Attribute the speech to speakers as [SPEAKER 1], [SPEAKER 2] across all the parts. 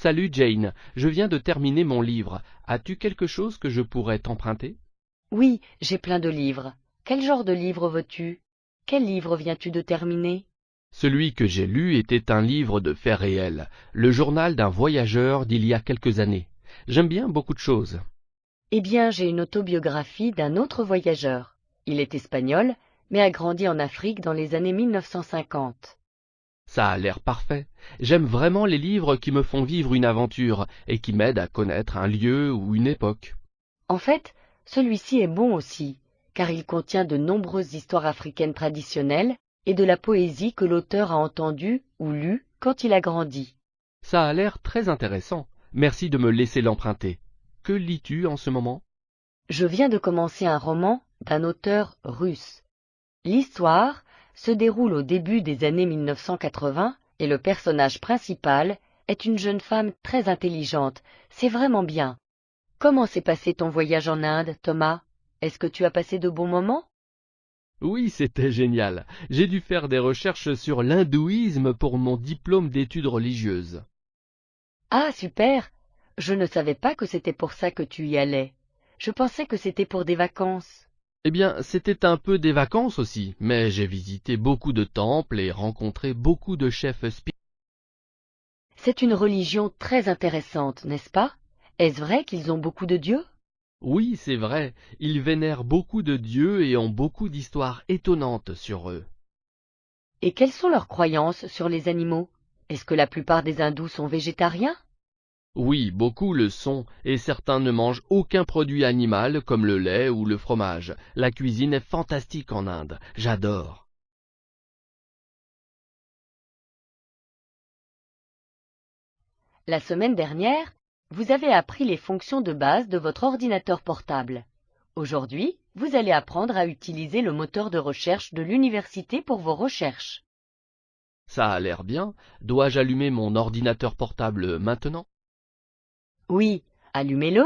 [SPEAKER 1] Salut Jane, je viens de terminer mon livre. As-tu quelque chose que je pourrais t'emprunter?
[SPEAKER 2] Oui, j'ai plein de livres. Quel genre de livre veux-tu? Quel livre viens-tu de terminer?
[SPEAKER 1] Celui que j'ai lu était un livre de faits réels, le journal d'un voyageur d'il y a quelques années. J'aime bien beaucoup de choses.
[SPEAKER 2] Eh bien, j'ai une autobiographie d'un autre voyageur. Il est espagnol, mais a grandi en Afrique dans les années 1950.
[SPEAKER 1] Ça a l'air parfait. J'aime vraiment les livres qui me font vivre une aventure et qui m'aident à connaître un lieu ou une époque.
[SPEAKER 2] En fait, celui-ci est bon aussi, car il contient de nombreuses histoires africaines traditionnelles et de la poésie que l'auteur a entendue ou lue quand il a grandi.
[SPEAKER 1] Ça a l'air très intéressant. Merci de me laisser l'emprunter. Que lis-tu en ce moment?
[SPEAKER 2] Je viens de commencer un roman d'un auteur russe. L'histoire se déroule au début des années 1980 et le personnage principal est une jeune femme très intelligente. C'est vraiment bien. Comment s'est passé ton voyage en Inde, Thomas? Est-ce que tu as passé de bons moments?
[SPEAKER 1] Oui, c'était génial. J'ai dû faire des recherches sur l'hindouisme pour mon diplôme d'études religieuses.
[SPEAKER 2] Ah, super! Je ne savais pas que c'était pour ça que tu y allais. Je pensais que c'était pour des vacances.
[SPEAKER 1] Eh bien, c'était un peu des vacances aussi, mais j'ai visité beaucoup de temples et rencontré beaucoup de chefs spirituels.
[SPEAKER 2] C'est une religion très intéressante, n'est-ce pas? Est-ce vrai qu'ils ont beaucoup de dieux?
[SPEAKER 1] Oui, c'est vrai, ils vénèrent beaucoup de dieux et ont beaucoup d'histoires étonnantes sur eux.
[SPEAKER 2] Et quelles sont leurs croyances sur les animaux? Est-ce que la plupart des hindous sont végétariens?
[SPEAKER 1] Oui, beaucoup le sont, et certains ne mangent aucun produit animal comme le lait ou le fromage. La cuisine est fantastique en Inde, j'adore.
[SPEAKER 2] La semaine dernière, vous avez appris les fonctions de base de votre ordinateur portable. Aujourd'hui, vous allez apprendre à utiliser le moteur de recherche de l'université pour vos recherches.
[SPEAKER 1] Ça a l'air bien. Dois-je allumer mon ordinateur portable maintenant?
[SPEAKER 2] Oui, allumez-le,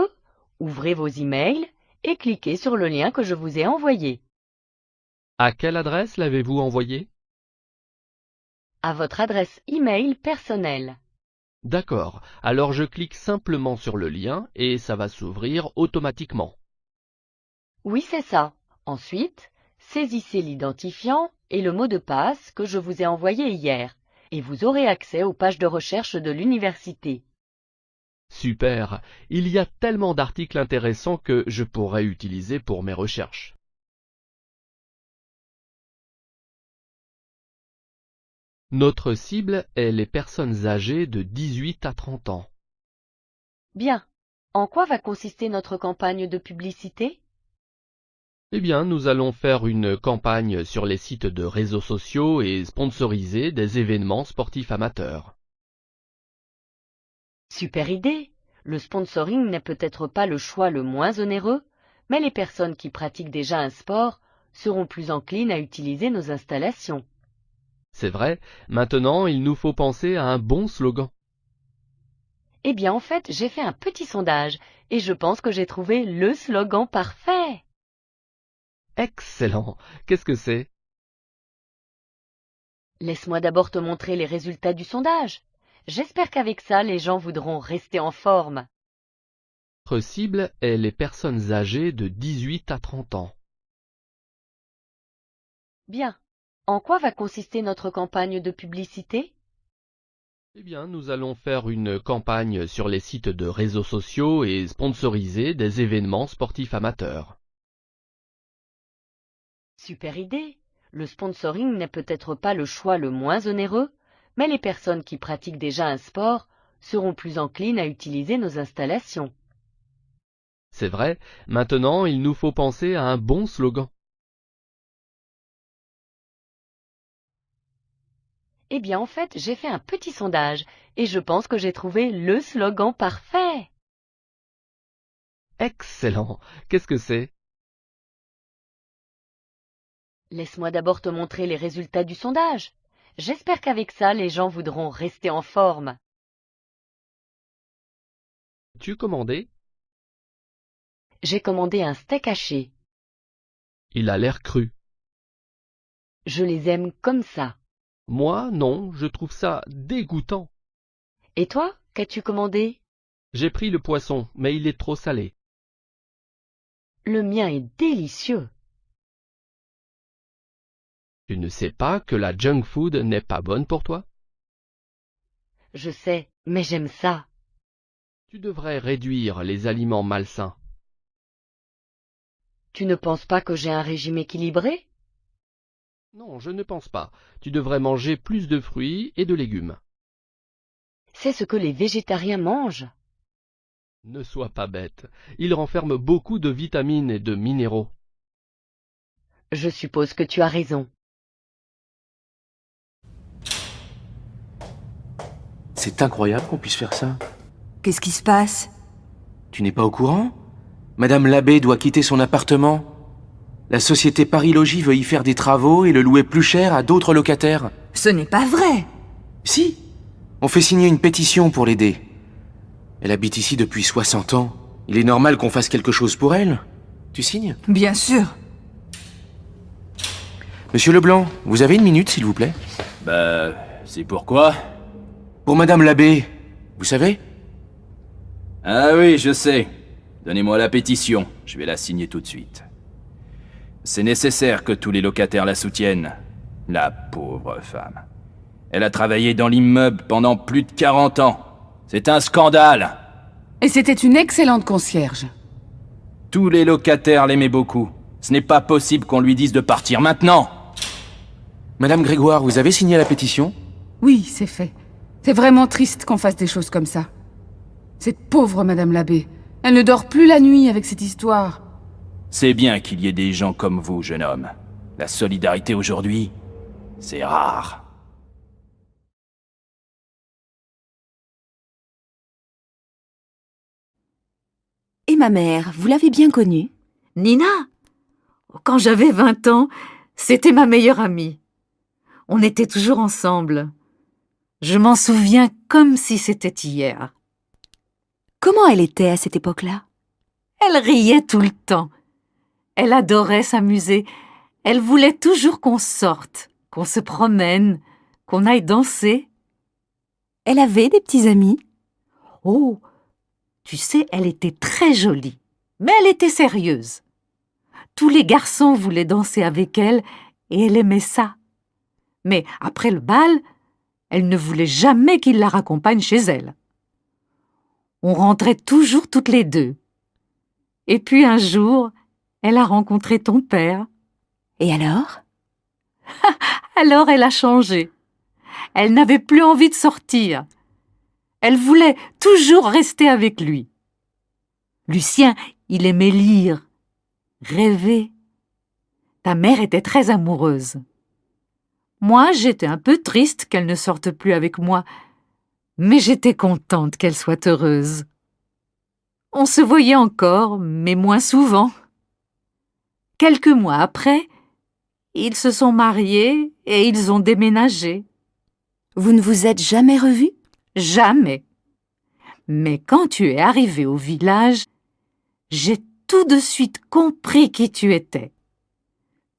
[SPEAKER 2] ouvrez vos emails et cliquez sur le lien que je vous ai envoyé.
[SPEAKER 1] À quelle adresse l'avez-vous envoyé?
[SPEAKER 2] À votre adresse email personnelle.
[SPEAKER 1] D'accord, alors je clique simplement sur le lien et ça va s'ouvrir automatiquement.
[SPEAKER 2] Oui, c'est ça. Ensuite, saisissez l'identifiant et le mot de passe que je vous ai envoyé hier, et vous aurez accès aux pages de recherche de l'université.
[SPEAKER 1] Super, il y a tellement d'articles intéressants que je pourrais utiliser pour mes recherches. Notre cible est les personnes âgées de 18 à 30 ans.
[SPEAKER 2] Bien. En quoi va consister notre campagne de publicité?
[SPEAKER 1] Eh bien, nous allons faire une campagne sur les sites de réseaux sociaux et sponsoriser des événements sportifs amateurs.
[SPEAKER 2] Super idée. Le sponsoring n'est peut-être pas le choix le moins onéreux, mais les personnes qui pratiquent déjà un sport seront plus enclines à utiliser nos installations.
[SPEAKER 1] C'est vrai, maintenant il nous faut penser à un bon slogan.
[SPEAKER 2] Eh bien, en fait, j'ai fait un petit sondage et je pense que j'ai trouvé le slogan parfait.
[SPEAKER 1] Excellent. Qu'est-ce que c'est?
[SPEAKER 2] Laisse-moi d'abord te montrer les résultats du sondage. J'espère qu'avec ça, les gens voudront rester en forme.
[SPEAKER 1] Notre cible est les personnes âgées de 18 à 30 ans.
[SPEAKER 2] Bien. En quoi va consister notre campagne de publicité?
[SPEAKER 1] Eh bien, nous allons faire une campagne sur les sites de réseaux sociaux et sponsoriser des événements sportifs amateurs.
[SPEAKER 2] Super idée. Le sponsoring n'est peut-être pas le choix le moins onéreux, mais les personnes qui pratiquent déjà un sport seront plus enclines à utiliser nos installations.
[SPEAKER 1] C'est vrai, maintenant il nous faut penser à un bon slogan.
[SPEAKER 2] Eh bien, en fait, j'ai fait un petit sondage et je pense que j'ai trouvé le slogan parfait.
[SPEAKER 1] Excellent. Qu'est-ce que c'est?
[SPEAKER 2] Laisse-moi d'abord te montrer les résultats du sondage. J'espère qu'avec ça, les gens voudront rester en forme.
[SPEAKER 1] Tu commandé?
[SPEAKER 2] J'ai commandé un steak haché.
[SPEAKER 1] Il a l'air cru.
[SPEAKER 2] Je les aime comme ça.
[SPEAKER 1] Moi, non, je trouve ça dégoûtant.
[SPEAKER 2] Et toi, Qu'as-tu commandé?
[SPEAKER 1] J'ai pris le poisson, mais il est trop salé.
[SPEAKER 2] Le mien est délicieux.
[SPEAKER 1] Tu ne sais pas que la junk food n'est pas bonne pour toi?
[SPEAKER 2] Je sais, mais j'aime ça.
[SPEAKER 1] Tu devrais réduire les aliments malsains.
[SPEAKER 2] Tu ne penses pas que j'ai un régime équilibré?
[SPEAKER 1] Non, je ne pense pas. Tu devrais manger plus de fruits et de légumes.
[SPEAKER 2] C'est ce que les végétariens mangent.
[SPEAKER 1] Ne sois pas bête. Ils renferment beaucoup de vitamines et de minéraux.
[SPEAKER 2] Je suppose que tu as raison.
[SPEAKER 3] C'est incroyable qu'on puisse faire ça.
[SPEAKER 4] Qu'est-ce qui se passe?
[SPEAKER 3] Tu n'es pas au courant? Madame Labbé doit quitter son appartement. La société Paris Logis veut y faire des travaux et le louer plus cher à d'autres locataires.
[SPEAKER 4] Ce n'est pas vrai.
[SPEAKER 3] Si, on fait signer une pétition pour l'aider. Elle habite ici depuis 60 ans. Il est normal qu'on fasse quelque chose pour elle. Tu signes?
[SPEAKER 4] Bien sûr.
[SPEAKER 3] Monsieur Leblanc, vous avez une minute, s'il vous plaît?
[SPEAKER 5] C'est pourquoi?
[SPEAKER 3] Pour Madame Labbé, vous savez?
[SPEAKER 5] Ah oui, je sais. Donnez-moi la pétition, je vais la signer tout de suite. C'est nécessaire que tous les locataires la soutiennent. La pauvre femme. Elle a travaillé dans l'immeuble pendant plus de 40 ans. C'est un scandale.
[SPEAKER 6] Et c'était une excellente concierge.
[SPEAKER 5] Tous les locataires l'aimaient beaucoup. Ce n'est pas possible qu'on lui dise de partir maintenant.
[SPEAKER 3] Madame Grégoire, vous avez signé la pétition?
[SPEAKER 6] Oui, c'est fait. C'est vraiment triste qu'on fasse des choses comme ça. Cette pauvre Madame Labbé, elle ne dort plus la nuit avec cette histoire.
[SPEAKER 5] C'est bien qu'il y ait des gens comme vous, jeune homme. La solidarité aujourd'hui, c'est rare.
[SPEAKER 4] Et ma mère, vous l'avez bien connue? Nina? Quand j'avais 20 ans, c'était ma meilleure amie. On était toujours ensemble. Je m'en souviens comme si c'était hier. Comment elle était à cette époque-là? Elle riait tout le temps. Elle adorait s'amuser. Elle voulait toujours qu'on sorte, qu'on se promène, qu'on aille danser. Elle avait des petits amis? Oh, tu sais, elle était très jolie, mais elle était sérieuse. Tous les garçons voulaient danser avec elle et elle aimait ça. Mais après le bal, elle ne voulait jamais qu'il la raccompagne chez elle. On rentrait toujours toutes les deux. Et puis un jour, elle a rencontré ton père. Et alors? Alors elle a changé. Elle n'avait plus envie de sortir. Elle voulait toujours rester avec lui. Lucien, il aimait lire, rêver. Ta mère était très amoureuse. Moi, j'étais un peu triste qu'elle ne sorte plus avec moi, mais j'étais contente qu'elle soit heureuse. On se voyait encore, mais moins souvent. Quelques mois après, ils se sont mariés et ils ont déménagé. Vous ne vous êtes jamais revus? Jamais. Mais quand tu es arrivé au village, j'ai tout de suite compris qui tu étais.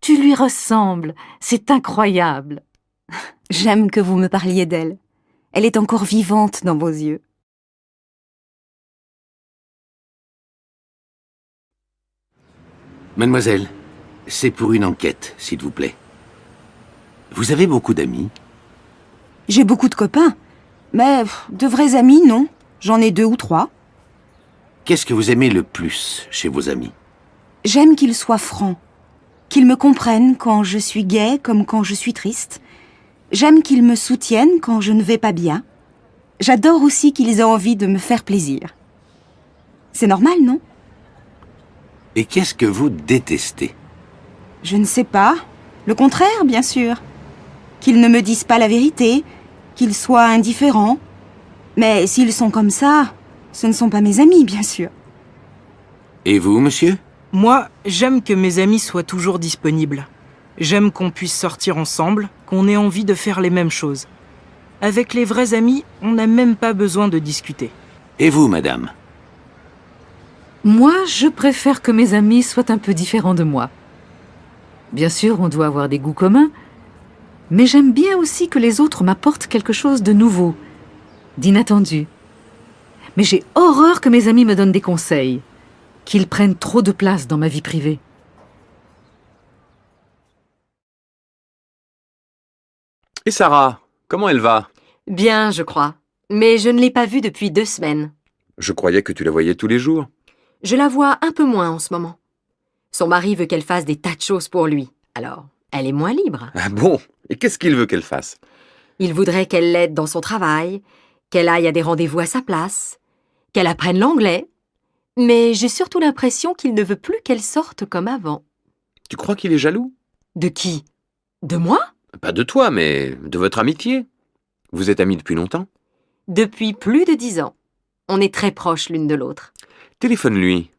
[SPEAKER 4] Tu lui ressembles, c'est incroyable.
[SPEAKER 7] J'aime que vous me parliez d'elle. Elle est encore vivante dans vos yeux.
[SPEAKER 8] Mademoiselle, c'est pour une enquête, s'il vous plaît. Vous avez beaucoup d'amis?
[SPEAKER 7] J'ai beaucoup de copains, mais de vrais amis, non. J'en ai 2 ou 3.
[SPEAKER 8] Qu'est-ce que vous aimez le plus chez vos amis?
[SPEAKER 7] J'aime qu'ils soient francs, qu'ils me comprennent quand je suis gaie comme quand je suis triste. J'aime qu'ils me soutiennent quand je ne vais pas bien. J'adore aussi qu'ils aient envie de me faire plaisir. C'est normal, non?
[SPEAKER 8] Et qu'est-ce que vous détestez?
[SPEAKER 7] Je ne sais pas. Le contraire, bien sûr. Qu'ils ne me disent pas la vérité, qu'ils soient indifférents. Mais s'ils sont comme ça, ce ne sont pas mes amis, bien sûr.
[SPEAKER 8] Et vous, monsieur?
[SPEAKER 9] Moi, j'aime que mes amis soient toujours disponibles. J'aime qu'on puisse sortir ensemble, qu'on ait envie de faire les mêmes choses. Avec les vrais amis, on n'a même pas besoin de discuter.
[SPEAKER 8] Et vous, madame?
[SPEAKER 4] Moi, je préfère que mes amis soient un peu différents de moi. Bien sûr, on doit avoir des goûts communs, mais j'aime bien aussi que les autres m'apportent quelque chose de nouveau, d'inattendu. mais j'ai horreur que mes amis me donnent des conseils, qu'ils prennent trop de place dans ma vie privée.
[SPEAKER 3] Et Sarah, comment elle va?
[SPEAKER 10] Bien, je crois. Mais je ne l'ai pas vue depuis 2 semaines.
[SPEAKER 3] Je croyais que tu la voyais tous les jours.
[SPEAKER 10] Je la vois un peu moins en ce moment. Son mari veut qu'elle fasse des tas de choses pour lui. Alors, elle est moins libre.
[SPEAKER 3] Ah bon? Et qu'est-ce qu'il veut qu'elle fasse?
[SPEAKER 10] Il voudrait qu'elle l'aide dans son travail, qu'elle aille à des rendez-vous à sa place, qu'elle apprenne l'anglais. Mais j'ai surtout l'impression qu'il ne veut plus qu'elle sorte comme avant.
[SPEAKER 3] Tu crois qu'il est jaloux?
[SPEAKER 10] De qui? De moi?
[SPEAKER 3] Pas de toi, mais de votre amitié. Vous êtes amis depuis longtemps?
[SPEAKER 10] Depuis plus de 10 ans. On est très proches l'une de l'autre.
[SPEAKER 3] Téléphone-lui.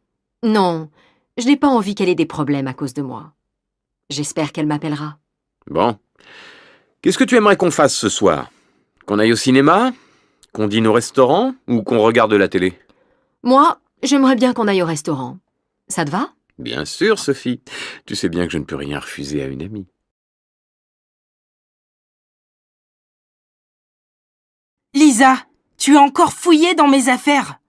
[SPEAKER 10] Non, je n'ai pas envie qu'elle ait des problèmes à cause de moi. J'espère qu'elle m'appellera.
[SPEAKER 3] Bon. Qu'est-ce que tu aimerais qu'on fasse ce soir? Qu'on aille au cinéma? Qu'on dîne au restaurant? Ou qu'on regarde la télé?
[SPEAKER 10] Moi, j'aimerais bien qu'on aille au restaurant. Ça te va?
[SPEAKER 3] Bien sûr, Sophie. Tu sais bien que je ne peux rien refuser à une amie.
[SPEAKER 9] Lisa, tu as encore fouillé dans mes affaires.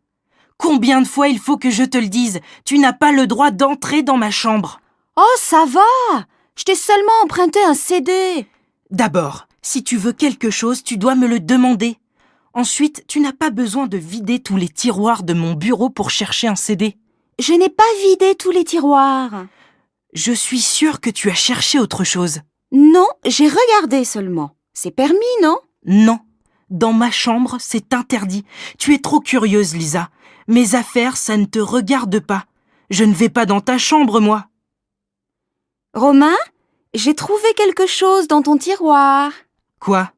[SPEAKER 9] Combien de fois il faut que je te le dise? Tu n'as pas le droit d'entrer dans ma chambre.
[SPEAKER 7] Oh, ça va! Je t'ai seulement emprunté un CD.
[SPEAKER 9] D'abord, si tu veux quelque chose, tu dois me le demander. Ensuite, tu n'as pas besoin de vider tous les tiroirs de mon bureau pour chercher un CD.
[SPEAKER 7] Je n'ai pas vidé tous les tiroirs.
[SPEAKER 9] Je suis sûre que tu as cherché autre chose.
[SPEAKER 7] Non, j'ai regardé seulement. C'est permis, non?
[SPEAKER 9] Non. Dans ma chambre, c'est interdit. Tu es trop curieuse, Lisa. Mes affaires, ça ne te regarde pas. Je ne vais pas dans ta chambre, moi.
[SPEAKER 7] Romain, j'ai trouvé quelque chose dans ton tiroir.
[SPEAKER 9] Quoi?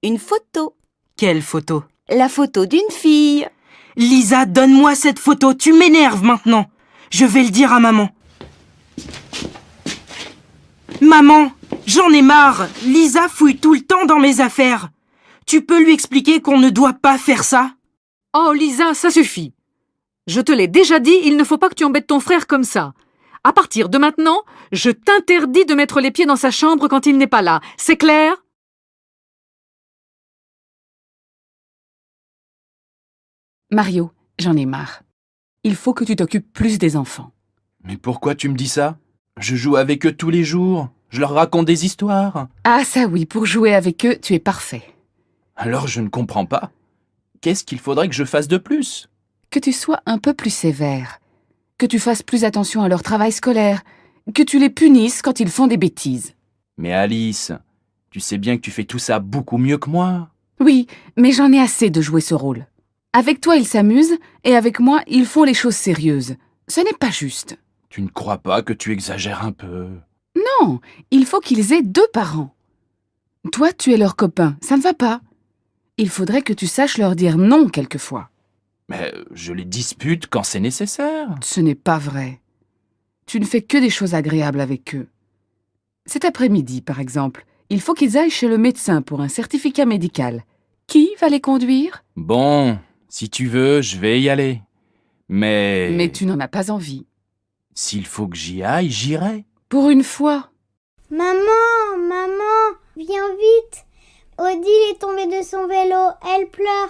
[SPEAKER 7] Une photo.
[SPEAKER 9] Quelle photo?
[SPEAKER 7] La photo d'une fille.
[SPEAKER 9] Lisa, donne-moi cette photo. Tu m'énerves maintenant. Je vais le dire à maman. Maman, j'en ai marre. Lisa fouille tout le temps dans mes affaires. Tu peux lui expliquer qu'on ne doit pas faire ça?
[SPEAKER 4] Oh Lisa, ça suffit. Je te l'ai déjà dit, il ne faut pas que tu embêtes ton frère comme ça. À partir de maintenant, je t'interdis de mettre les pieds dans sa chambre quand il n'est pas là. C'est clair?
[SPEAKER 6] Mario, j'en ai marre. Il faut que tu t'occupes plus des enfants.
[SPEAKER 5] Mais pourquoi tu me dis ça? Je joue avec eux tous les jours. Je leur raconte des histoires.
[SPEAKER 6] Ah ça oui, pour jouer avec eux, tu es parfait.
[SPEAKER 5] Alors je ne comprends pas. Qu'est-ce qu'il faudrait que je fasse de plus?
[SPEAKER 6] Que tu sois un peu plus sévère. Que tu fasses plus attention à leur travail scolaire. Que tu les punisses quand ils font des bêtises.
[SPEAKER 5] Mais Alice, tu sais bien que tu fais tout ça beaucoup mieux que moi.
[SPEAKER 6] Oui, mais j'en ai assez de jouer ce rôle. Avec toi, ils s'amusent, et avec moi, ils font les choses sérieuses. Ce n'est pas juste.
[SPEAKER 5] Tu ne crois pas que tu exagères un peu?
[SPEAKER 6] Non, il faut qu'ils aient 2 parents. Toi, tu es leur copain, ça ne va pas. Il faudrait que tu saches leur dire non quelquefois.
[SPEAKER 5] Mais je les dispute quand c'est nécessaire.
[SPEAKER 6] Ce n'est pas vrai. Tu ne fais que des choses agréables avec eux. Cet après-midi, par exemple, il faut qu'ils aillent chez le médecin pour un certificat médical. Qui va les conduire?
[SPEAKER 5] Bon, si tu veux, je vais y aller. Mais
[SPEAKER 6] tu n'en as pas envie.
[SPEAKER 5] S'il faut que j'y aille, j'irai.
[SPEAKER 6] Pour une fois.
[SPEAKER 11] Maman, viens vite. Odile est tombée de son vélo, elle pleure.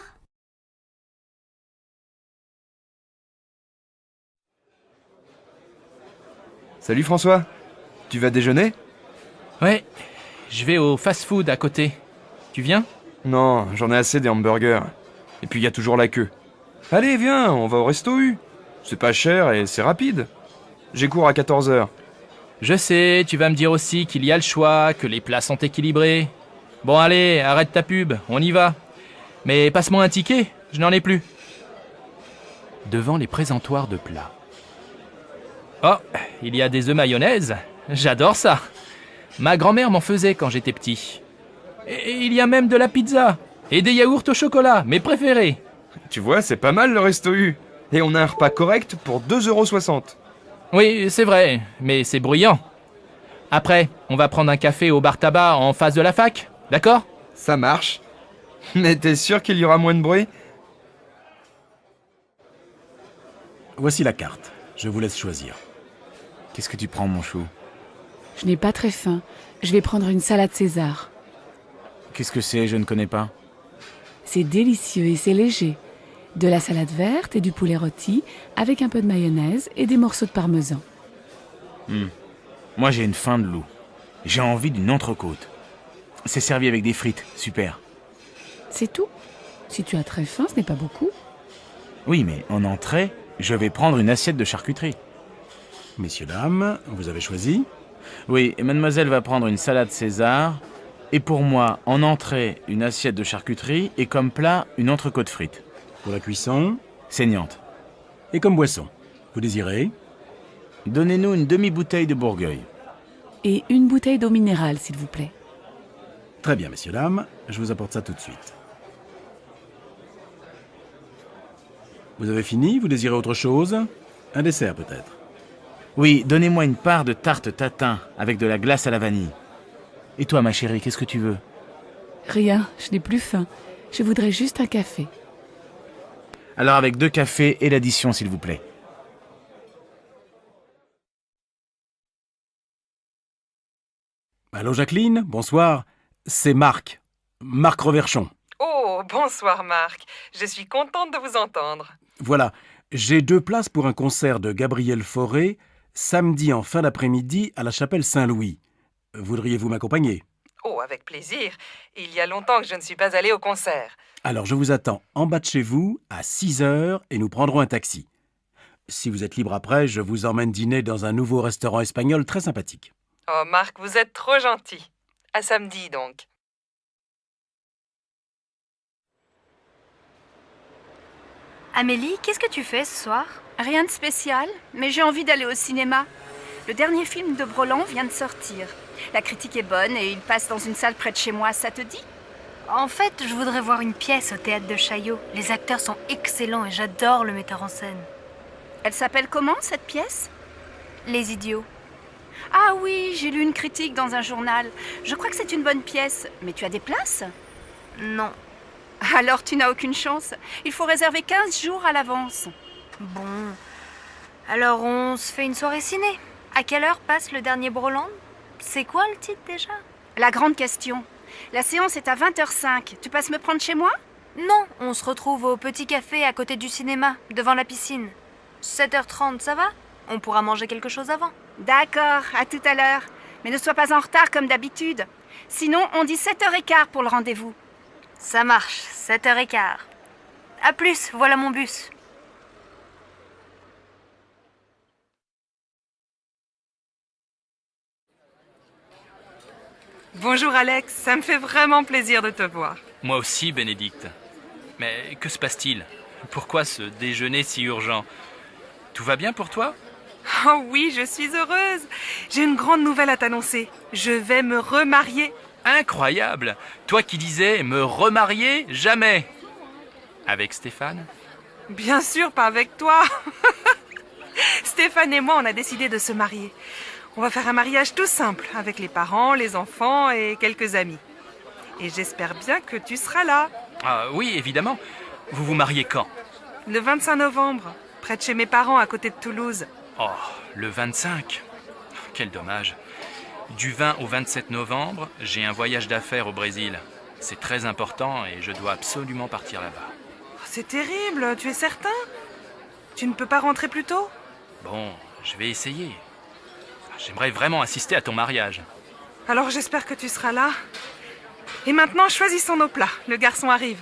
[SPEAKER 12] Salut François, tu vas déjeuner?
[SPEAKER 13] Ouais, je vais au fast-food à côté. Tu viens?
[SPEAKER 12] Non, j'en ai assez des hamburgers. Et puis il y a toujours la queue. Allez, viens, on va au resto U. C'est pas cher et c'est rapide. J'ai cours à 14h.
[SPEAKER 13] Je sais, tu vas me dire aussi qu'il y a le choix, que les plats sont équilibrés. Bon allez, arrête ta pub, on y va. Mais passe-moi un ticket, je n'en ai plus.
[SPEAKER 5] Devant les présentoirs de plats.
[SPEAKER 13] Oh, il y a des œufs mayonnaise, j'adore ça. Ma grand-mère m'en faisait quand j'étais petit. Et il y a même de la pizza. Et des yaourts au chocolat, mes préférés.
[SPEAKER 12] Tu vois, c'est pas mal le resto U. Et on a un repas correct pour 2,60 €.
[SPEAKER 13] Oui, c'est vrai, mais c'est bruyant. Après, on va prendre un café au bar tabac en face de la fac, d'accord?
[SPEAKER 12] Ça marche. Mais t'es sûr qu'il y aura moins de bruit?
[SPEAKER 14] Voici la carte. Je vous laisse choisir. Qu'est-ce que tu prends, mon chou?
[SPEAKER 6] Je n'ai pas très faim. Je vais prendre une salade César.
[SPEAKER 14] Qu'est-ce que c'est? Je ne connais pas.
[SPEAKER 6] C'est délicieux et c'est léger. de la salade verte et du poulet rôti avec un peu de mayonnaise et des morceaux de parmesan.
[SPEAKER 14] Moi, j'ai une faim de loup. J'ai envie d'une entrecôte. C'est servi avec des frites, super.
[SPEAKER 6] C'est tout. Si tu as très faim, ce n'est pas beaucoup.
[SPEAKER 14] Oui, mais en entrée, je vais prendre une assiette de charcuterie.
[SPEAKER 15] Messieurs, dames, vous avez choisi?
[SPEAKER 14] Oui, et mademoiselle va prendre une salade César. Et pour moi, en entrée, une assiette de charcuterie et comme plat, une entrecôte frite.
[SPEAKER 15] Pour la cuisson?
[SPEAKER 14] Saignante.
[SPEAKER 15] Et comme boisson? Vous désirez?
[SPEAKER 14] Donnez-nous une demi-bouteille de Bourgueil.
[SPEAKER 6] Et une bouteille d'eau minérale, s'il vous plaît.
[SPEAKER 15] Très bien, messieurs, dames, je vous apporte ça tout de suite. Vous avez fini? Vous désirez autre chose? Un dessert, peut-être?
[SPEAKER 14] Oui, donnez-moi une part de tarte tatin avec de la glace à la vanille. Et toi, ma chérie, qu'est-ce que tu veux?
[SPEAKER 6] Rien, je n'ai plus faim. Je voudrais juste un café.
[SPEAKER 14] Alors avec 2 cafés et l'addition, s'il vous plaît.
[SPEAKER 15] Allô, Jacqueline? Bonsoir. C'est Marc. Marc Reverchon.
[SPEAKER 16] Oh, bonsoir Marc. Je suis contente de vous entendre.
[SPEAKER 15] Voilà, j'ai 2 places pour un concert de Gabriel Fauré, samedi en fin d'après-midi à la chapelle Saint-Louis. Voudriez-vous m'accompagner?
[SPEAKER 16] Oh, avec plaisir. Il y a longtemps que je ne suis pas allée au concert.
[SPEAKER 15] Alors je vous attends en bas de chez vous à 6h et nous prendrons un taxi. Si vous êtes libre après, je vous emmène dîner dans un nouveau restaurant espagnol très sympathique.
[SPEAKER 16] Oh Marc, vous êtes trop gentil. À samedi donc.
[SPEAKER 17] Amélie, qu'est-ce que tu fais ce soir? Rien de spécial, mais j'ai envie d'aller au cinéma. Le dernier film de Broland vient de sortir. La critique est bonne et il passe dans une salle près de chez moi, ça te dit?
[SPEAKER 18] En fait, je voudrais voir une pièce au théâtre de Chaillot. Les acteurs sont excellents et j'adore le metteur en scène.
[SPEAKER 17] Elle s'appelle comment, cette pièce?
[SPEAKER 18] Les Idiots.
[SPEAKER 17] Ah oui, j'ai lu une critique dans un journal. Je crois que c'est une bonne pièce. Mais tu as des places?
[SPEAKER 18] Non.
[SPEAKER 17] Alors tu n'as aucune chance. Il faut réserver 15 jours à l'avance.
[SPEAKER 18] Bon. Alors on se fait une soirée ciné. À quelle heure passe le dernier Broland? C'est quoi le titre déjà?
[SPEAKER 17] La grande question. La séance est à 20h05. Tu passes me prendre chez moi?
[SPEAKER 18] Non, on se retrouve au petit café à côté du cinéma, devant la piscine. 7h30, ça va? On pourra manger quelque chose avant.
[SPEAKER 17] D'accord, à tout à l'heure. Mais ne sois pas en retard comme d'habitude. Sinon, on dit 7h15 pour le rendez-vous.
[SPEAKER 18] Ça marche, 7h15. À plus, voilà mon bus.
[SPEAKER 16] Bonjour Alex, ça me fait vraiment plaisir de te voir.
[SPEAKER 13] Moi aussi, Bénédicte. Mais que se passe-t-il? Pourquoi ce déjeuner si urgent? Tout va bien pour toi?
[SPEAKER 16] Oh oui, je suis heureuse. J'ai une grande nouvelle à t'annoncer. Je vais me remarier.
[SPEAKER 13] Incroyable! Toi qui disais me remarier jamais! Avec Stéphane?
[SPEAKER 16] Bien sûr, pas avec toi. Stéphane et moi, on a décidé de se marier. On va faire un mariage tout simple, avec les parents, les enfants et quelques amis. Et j'espère bien que tu seras là.
[SPEAKER 13] Ah oui, évidemment. Vous vous mariez quand?
[SPEAKER 16] Le 25 novembre, près de chez mes parents, à côté de Toulouse.
[SPEAKER 13] Oh, le 25. Quel dommage. Du 20 au 27 novembre, j'ai un voyage d'affaires au Brésil. C'est très important et je dois absolument partir là-bas.
[SPEAKER 16] C'est terrible, tu es certain? Tu ne peux pas rentrer plus tôt?
[SPEAKER 13] Bon, je vais essayer. J'aimerais vraiment assister à ton mariage.
[SPEAKER 16] Alors j'espère que tu seras là. Et maintenant, choisissons nos plats. Le garçon arrive.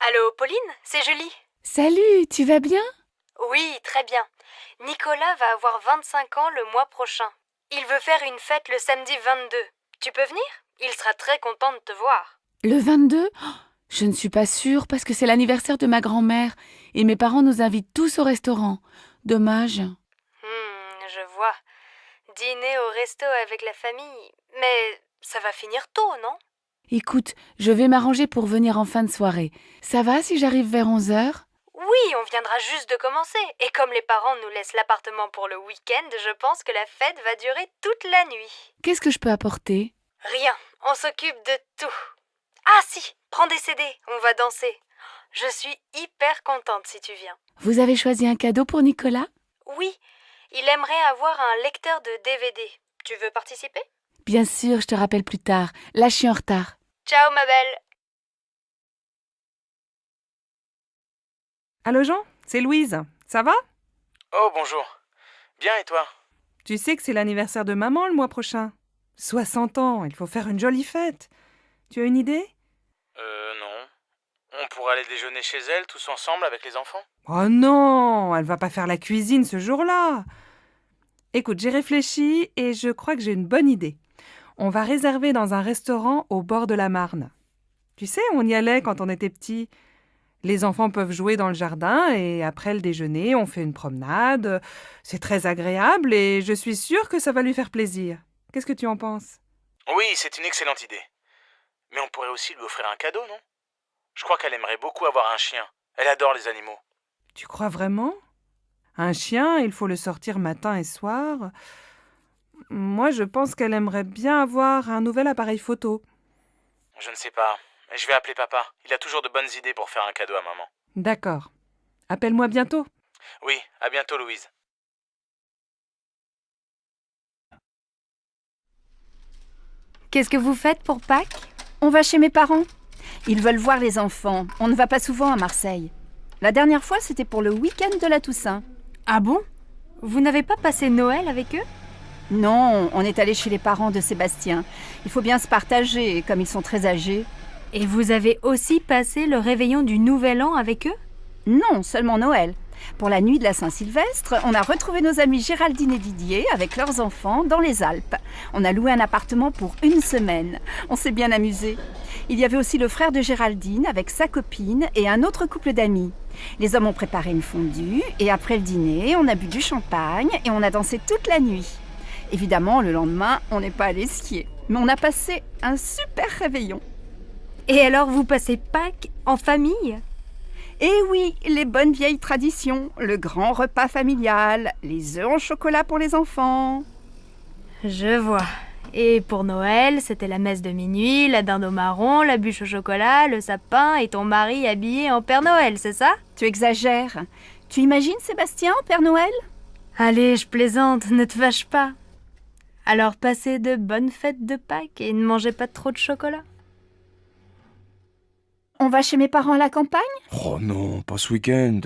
[SPEAKER 18] Allô, Pauline? C'est Julie.
[SPEAKER 6] Salut, tu vas bien?
[SPEAKER 18] Oui, très bien. Nicolas va avoir 25 ans le mois prochain. Il veut faire une fête le samedi 22. Tu peux venir? Il sera très content de te voir.
[SPEAKER 6] Le 22? Oh, je ne suis pas sûre parce que c'est l'anniversaire de ma grand-mère et mes parents nous invitent tous au restaurant. Dommage.
[SPEAKER 18] Je vois. Dîner au resto avec la famille. Mais ça va finir tôt, non?
[SPEAKER 6] Écoute, je vais m'arranger pour venir en fin de soirée. Ça va si j'arrive vers 11h?
[SPEAKER 18] Oui, on viendra juste de commencer. Et comme les parents nous laissent l'appartement pour le week-end, je pense que la fête va durer toute la nuit.
[SPEAKER 6] Qu'est-ce que je peux apporter?
[SPEAKER 18] Rien, on s'occupe de tout. Ah si, prends des CD, on va danser. Je suis hyper contente si tu viens.
[SPEAKER 6] Vous avez choisi un cadeau pour Nicolas?
[SPEAKER 18] Oui, il aimerait avoir un lecteur de DVD. Tu veux participer?
[SPEAKER 6] Bien sûr, je te rappelle plus tard. Là, je suis en retard.
[SPEAKER 18] Ciao, ma belle.
[SPEAKER 16] Allô Jean, c'est Louise. Ça va?
[SPEAKER 15] Oh, bonjour. Bien, et toi?
[SPEAKER 16] Tu sais que c'est l'anniversaire de maman le mois prochain. 60 ans, il faut faire une jolie fête. Tu as une idée?
[SPEAKER 15] Non. On pourrait aller déjeuner chez elle, tous ensemble, avec les enfants?
[SPEAKER 16] Oh non, elle va pas faire la cuisine ce jour-là. Écoute, j'ai réfléchi et je crois que j'ai une bonne idée. On va réserver dans un restaurant au bord de la Marne. Tu sais, on y allait quand on était petits. Les enfants peuvent jouer dans le jardin et après le déjeuner, on fait une promenade. C'est très agréable et je suis sûre que ça va lui faire plaisir. Qu'est-ce que tu en penses?
[SPEAKER 15] Oui, c'est une excellente idée. Mais on pourrait aussi lui offrir un cadeau, non? Je crois qu'elle aimerait beaucoup avoir un chien. Elle adore les animaux.
[SPEAKER 16] Tu crois vraiment? Un chien, il faut le sortir matin et soir. Moi, je pense qu'elle aimerait bien avoir un nouvel appareil photo.
[SPEAKER 15] Je ne sais pas. Je vais appeler papa. Il a toujours de bonnes idées pour faire un cadeau à maman.
[SPEAKER 16] D'accord. Appelle-moi bientôt.
[SPEAKER 15] Oui, à bientôt, Louise.
[SPEAKER 17] Qu'est-ce que vous faites pour Pâques? On va chez mes parents. Ils veulent voir les enfants. On ne va pas souvent à Marseille. La dernière fois, c'était pour le week-end de la Toussaint.
[SPEAKER 18] Ah bon? Vous n'avez pas passé Noël avec eux?
[SPEAKER 17] Non, on est allé chez les parents de Sébastien. Il faut bien se partager, comme ils sont très âgés.
[SPEAKER 18] Et vous avez aussi passé le réveillon du Nouvel An avec eux?
[SPEAKER 17] Non, seulement Noël. Pour la nuit de la Saint-Sylvestre, on a retrouvé nos amis Géraldine et Didier avec leurs enfants dans les Alpes. On a loué un appartement pour 1 semaine. On s'est bien amusé. Il y avait aussi le frère de Géraldine avec sa copine et un autre couple d'amis. Les hommes ont préparé une fondue et après le dîner, on a bu du champagne et on a dansé toute la nuit. Évidemment, le lendemain, on n'est pas allé skier. Mais on a passé un super réveillon.
[SPEAKER 18] Et alors vous passez Pâques en famille?
[SPEAKER 17] Eh oui, les bonnes vieilles traditions, le grand repas familial, les œufs en chocolat pour les enfants.
[SPEAKER 18] Je vois. Et pour Noël, c'était la messe de minuit, la dinde au marron, la bûche au chocolat, le sapin et ton mari habillé en Père Noël, c'est ça?
[SPEAKER 17] Tu exagères. Tu imagines Sébastien en Père Noël?
[SPEAKER 18] Allez, je plaisante, ne te fâche pas. Alors passez de bonnes fêtes de Pâques et ne mangez pas trop de chocolat.
[SPEAKER 17] On va chez mes parents à la campagne?
[SPEAKER 12] Oh non, pas ce week-end.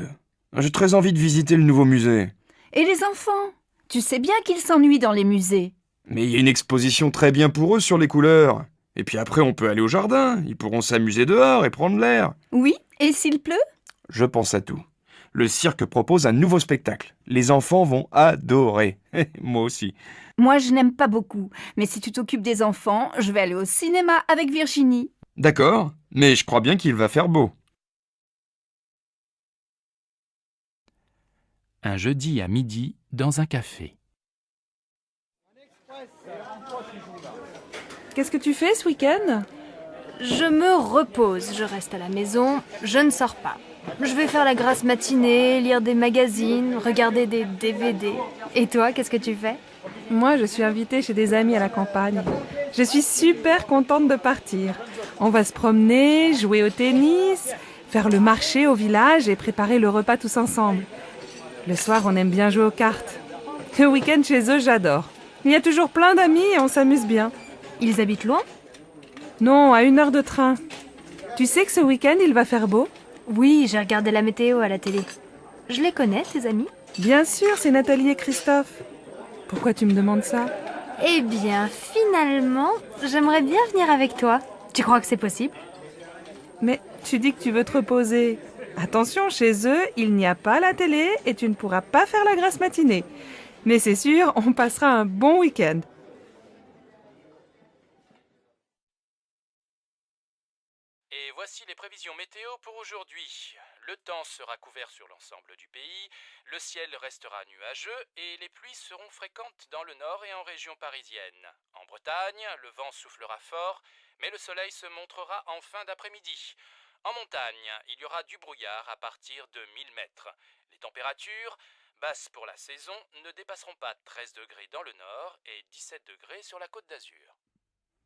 [SPEAKER 12] J'ai très envie de visiter le nouveau musée.
[SPEAKER 17] Et les enfants? Tu sais bien qu'ils s'ennuient dans les musées.
[SPEAKER 12] Mais il y a une exposition très bien pour eux sur les couleurs. Et puis après, on peut aller au jardin. Ils pourront s'amuser dehors et prendre l'air.
[SPEAKER 17] Oui, et s'il pleut?
[SPEAKER 12] Je pense à tout. Le cirque propose un nouveau spectacle. Les enfants vont adorer. Moi aussi.
[SPEAKER 17] Moi, je n'aime pas beaucoup. Mais si tu t'occupes des enfants, je vais aller au cinéma avec Virginie.
[SPEAKER 12] D'accord, mais je crois bien qu'il va faire beau.
[SPEAKER 13] Un jeudi à midi, dans un café.
[SPEAKER 16] Qu'est-ce que tu fais ce week-end?
[SPEAKER 18] Je me repose, je reste à la maison, je ne sors pas. Je vais faire la grasse matinée, lire des magazines, regarder des DVD. Et toi, qu'est-ce que tu fais?
[SPEAKER 16] Moi, je suis invitée chez des amis à la campagne. Je suis super contente de partir. On va se promener, jouer au tennis, faire le marché au village et préparer le repas tous ensemble. Le soir, on aime bien jouer aux cartes. Le week-end chez eux, j'adore. Il y a toujours plein d'amis et on s'amuse bien.
[SPEAKER 18] Ils habitent loin?
[SPEAKER 16] Non, à 1 heure de train. Tu sais que ce week-end, il va faire beau?
[SPEAKER 18] Oui, j'ai regardé la météo à la télé. Je les connais, tes amis?
[SPEAKER 16] Bien sûr, c'est Nathalie et Christophe. Pourquoi tu me demandes ça?
[SPEAKER 18] Eh bien, finalement, j'aimerais bien venir avec toi. Tu crois que c'est possible?
[SPEAKER 16] Mais tu dis que tu veux te reposer. Attention, chez eux, il n'y a pas la télé et tu ne pourras pas faire la grasse matinée. Mais c'est sûr, on passera un bon week-end.
[SPEAKER 13] Et voici les prévisions météo pour aujourd'hui. Le temps sera couvert sur l'ensemble du pays, le ciel restera nuageux et les pluies seront fréquentes dans le nord et en région parisienne. En Bretagne, le vent soufflera fort, mais le soleil se montrera en fin d'après-midi. En montagne, il y aura du brouillard à partir de 1000 mètres. Les températures, basses pour la saison, ne dépasseront pas 13 degrés dans le nord et 17 degrés sur la Côte d'Azur.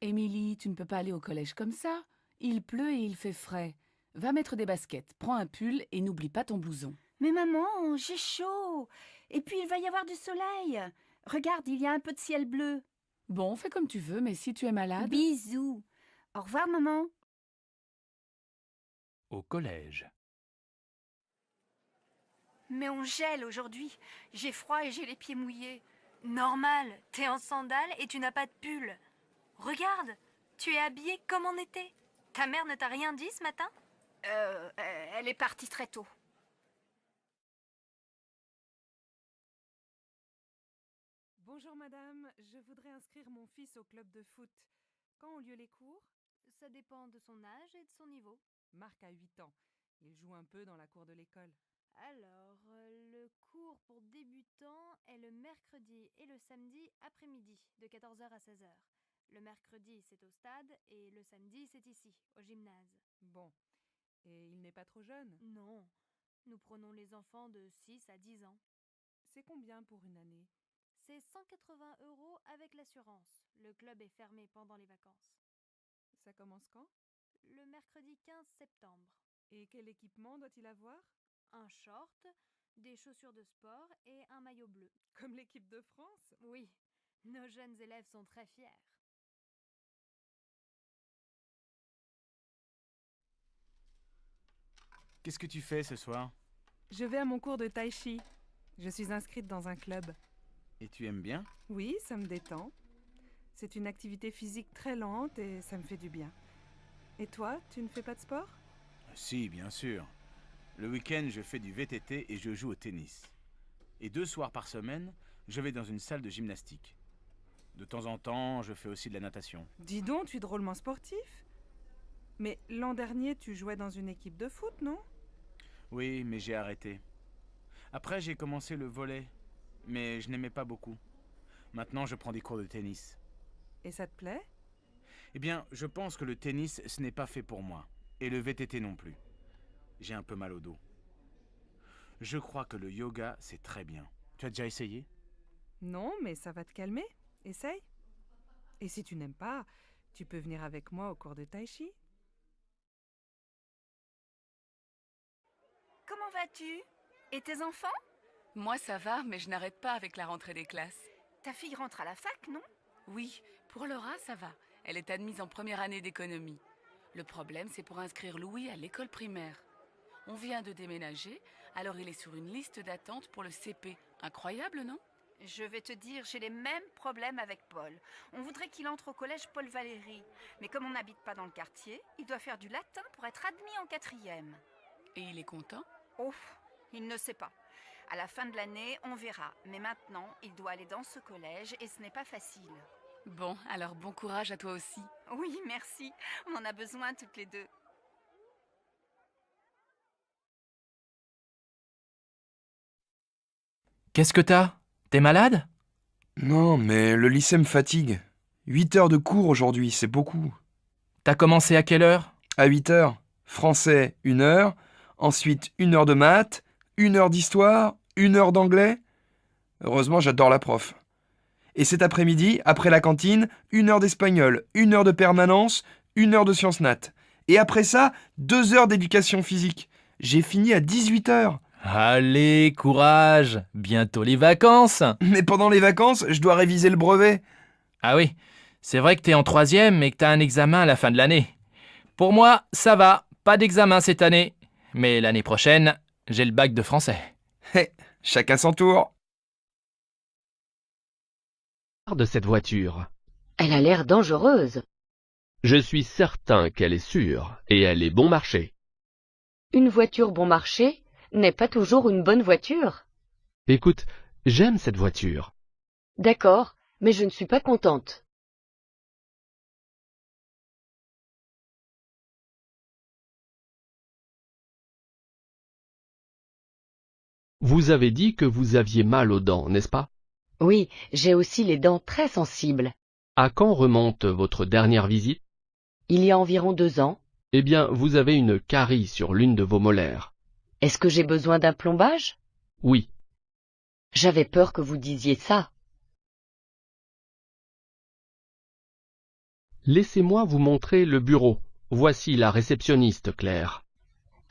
[SPEAKER 6] Émilie, tu ne peux pas aller au collège comme ça. Il pleut et il fait frais. Va mettre des baskets, prends un pull et n'oublie pas ton blouson.
[SPEAKER 17] Mais maman, j'ai chaud. Et puis il va y avoir du soleil. Regarde, il y a un peu de ciel bleu.
[SPEAKER 6] Bon, fais comme tu veux, mais si tu es malade...
[SPEAKER 17] Bisous. Au revoir, maman.
[SPEAKER 13] Au collège.
[SPEAKER 17] Mais on gèle aujourd'hui. J'ai froid et j'ai les pieds mouillés. Normal, t'es en sandales et tu n'as pas de pull. Regarde, tu es habillée comme en été. Ta mère ne t'a rien dit ce matin? Elle est partie très tôt.
[SPEAKER 16] Bonjour madame, je voudrais inscrire mon fils au club de foot. Quand ont lieu les cours?
[SPEAKER 18] Ça dépend de son âge et de son niveau.
[SPEAKER 16] Marc a 8 ans. Il joue un peu dans la cour de l'école.
[SPEAKER 18] Alors, le cours pour débutants est le mercredi et le samedi après-midi, de 14h à 16h. Le mercredi, c'est au stade et le samedi, c'est ici, au gymnase.
[SPEAKER 16] Bon. Et il n'est pas trop jeune?
[SPEAKER 18] Non, nous prenons les enfants de 6 à 10 ans.
[SPEAKER 16] C'est combien pour une année?
[SPEAKER 18] C'est 180 € avec l'assurance. Le club est fermé pendant les vacances.
[SPEAKER 16] Ça commence quand?
[SPEAKER 18] Le mercredi 15 septembre.
[SPEAKER 16] Et quel équipement doit-il avoir?
[SPEAKER 18] Un short, des chaussures de sport et un maillot bleu.
[SPEAKER 16] Comme l'équipe de France?
[SPEAKER 18] Oui, nos jeunes élèves sont très fiers.
[SPEAKER 14] Qu'est-ce que tu fais ce soir?
[SPEAKER 16] Je vais à mon cours de tai chi. Je suis inscrite dans un club.
[SPEAKER 14] Et tu aimes bien?
[SPEAKER 16] Oui, ça me détend. C'est une activité physique très lente et ça me fait du bien. Et toi, tu ne fais pas de sport?
[SPEAKER 14] Si, bien sûr. Le week-end, je fais du VTT et je joue au tennis. Et 2 soirs par semaine, je vais dans une salle de gymnastique. De temps en temps, je fais aussi de la natation.
[SPEAKER 16] Dis donc, tu es drôlement sportif. Mais l'an dernier, tu jouais dans une équipe de foot, non?
[SPEAKER 14] Oui, mais j'ai arrêté. Après, j'ai commencé le volley, mais je n'aimais pas beaucoup. Maintenant, je prends des cours de tennis.
[SPEAKER 16] Et ça te plaît?
[SPEAKER 14] Eh bien, je pense que le tennis, ce n'est pas fait pour moi. Et le VTT non plus. J'ai un peu mal au dos. Je crois que le yoga, c'est très bien. Tu as déjà essayé?
[SPEAKER 16] Non, mais ça va te calmer. Essaye. Et si tu n'aimes pas, tu peux venir avec moi au cours de tai chi.
[SPEAKER 17] Comment vas-tu? Et tes enfants?
[SPEAKER 6] Moi, ça va, mais je n'arrête pas avec la rentrée des classes.
[SPEAKER 17] Ta fille rentre à la fac, non?
[SPEAKER 6] Oui, pour Laura, ça va. Elle est admise en première année d'économie. Le problème, c'est pour inscrire Louis à l'école primaire. On vient de déménager, alors il est sur une liste d'attente pour le CP. Incroyable, non?
[SPEAKER 17] Je vais te dire, j'ai les mêmes problèmes avec Paul. On voudrait qu'il entre au collège Paul Valéry. Mais comme on n'habite pas dans le quartier, il doit faire du latin pour être admis en 4e.
[SPEAKER 6] Et il est content?
[SPEAKER 17] Oh, il ne sait pas. À la fin de l'année, on verra. Mais maintenant, il doit aller dans ce collège et ce n'est pas facile.
[SPEAKER 6] Bon, alors bon courage à toi aussi.
[SPEAKER 17] Oui, merci. On en a besoin toutes les deux.
[SPEAKER 13] Qu'est-ce que t'as? T'es malade?
[SPEAKER 12] Non, mais le lycée me fatigue. 8 heures de cours aujourd'hui, c'est beaucoup.
[SPEAKER 13] T'as commencé à quelle heure?
[SPEAKER 12] À 8 heures. Français, 1 heure. Ensuite, 1 heure de maths, 1 heure d'histoire, 1 heure d'anglais. Heureusement, j'adore la prof. Et cet après-midi, après la cantine, 1 heure d'espagnol, 1 heure de permanence, 1 heure de sciences nat. Et après ça, 2 heures d'éducation physique. J'ai fini à 18 heures.
[SPEAKER 13] Allez, courage! Bientôt les vacances!
[SPEAKER 12] Mais pendant les vacances, je dois réviser le brevet.
[SPEAKER 13] Ah oui, c'est vrai que t'es en 3e et que t'as un examen à la fin de l'année. Pour moi, ça va, pas d'examen cette année. Mais l'année prochaine, j'ai le bac de français.
[SPEAKER 12] Chacun son tour.
[SPEAKER 1] De cette voiture.
[SPEAKER 2] Elle a l'air dangereuse.
[SPEAKER 1] Je suis certain qu'elle est sûre et elle est bon marché.
[SPEAKER 2] Une voiture bon marché n'est pas toujours une bonne voiture.
[SPEAKER 1] Écoute, j'aime cette voiture.
[SPEAKER 2] D'accord, mais je ne suis pas contente.
[SPEAKER 1] Vous avez dit que vous aviez mal aux dents, n'est-ce pas?
[SPEAKER 2] Oui, j'ai aussi les dents très sensibles.
[SPEAKER 1] À quand remonte votre dernière visite?
[SPEAKER 2] Il y a environ 2 ans.
[SPEAKER 1] Eh bien, vous avez une carie sur l'une de vos molaires.
[SPEAKER 2] Est-ce que j'ai besoin d'un plombage?
[SPEAKER 1] Oui.
[SPEAKER 2] J'avais peur que vous disiez ça.
[SPEAKER 1] Laissez-moi vous montrer le bureau. Voici la réceptionniste, Claire.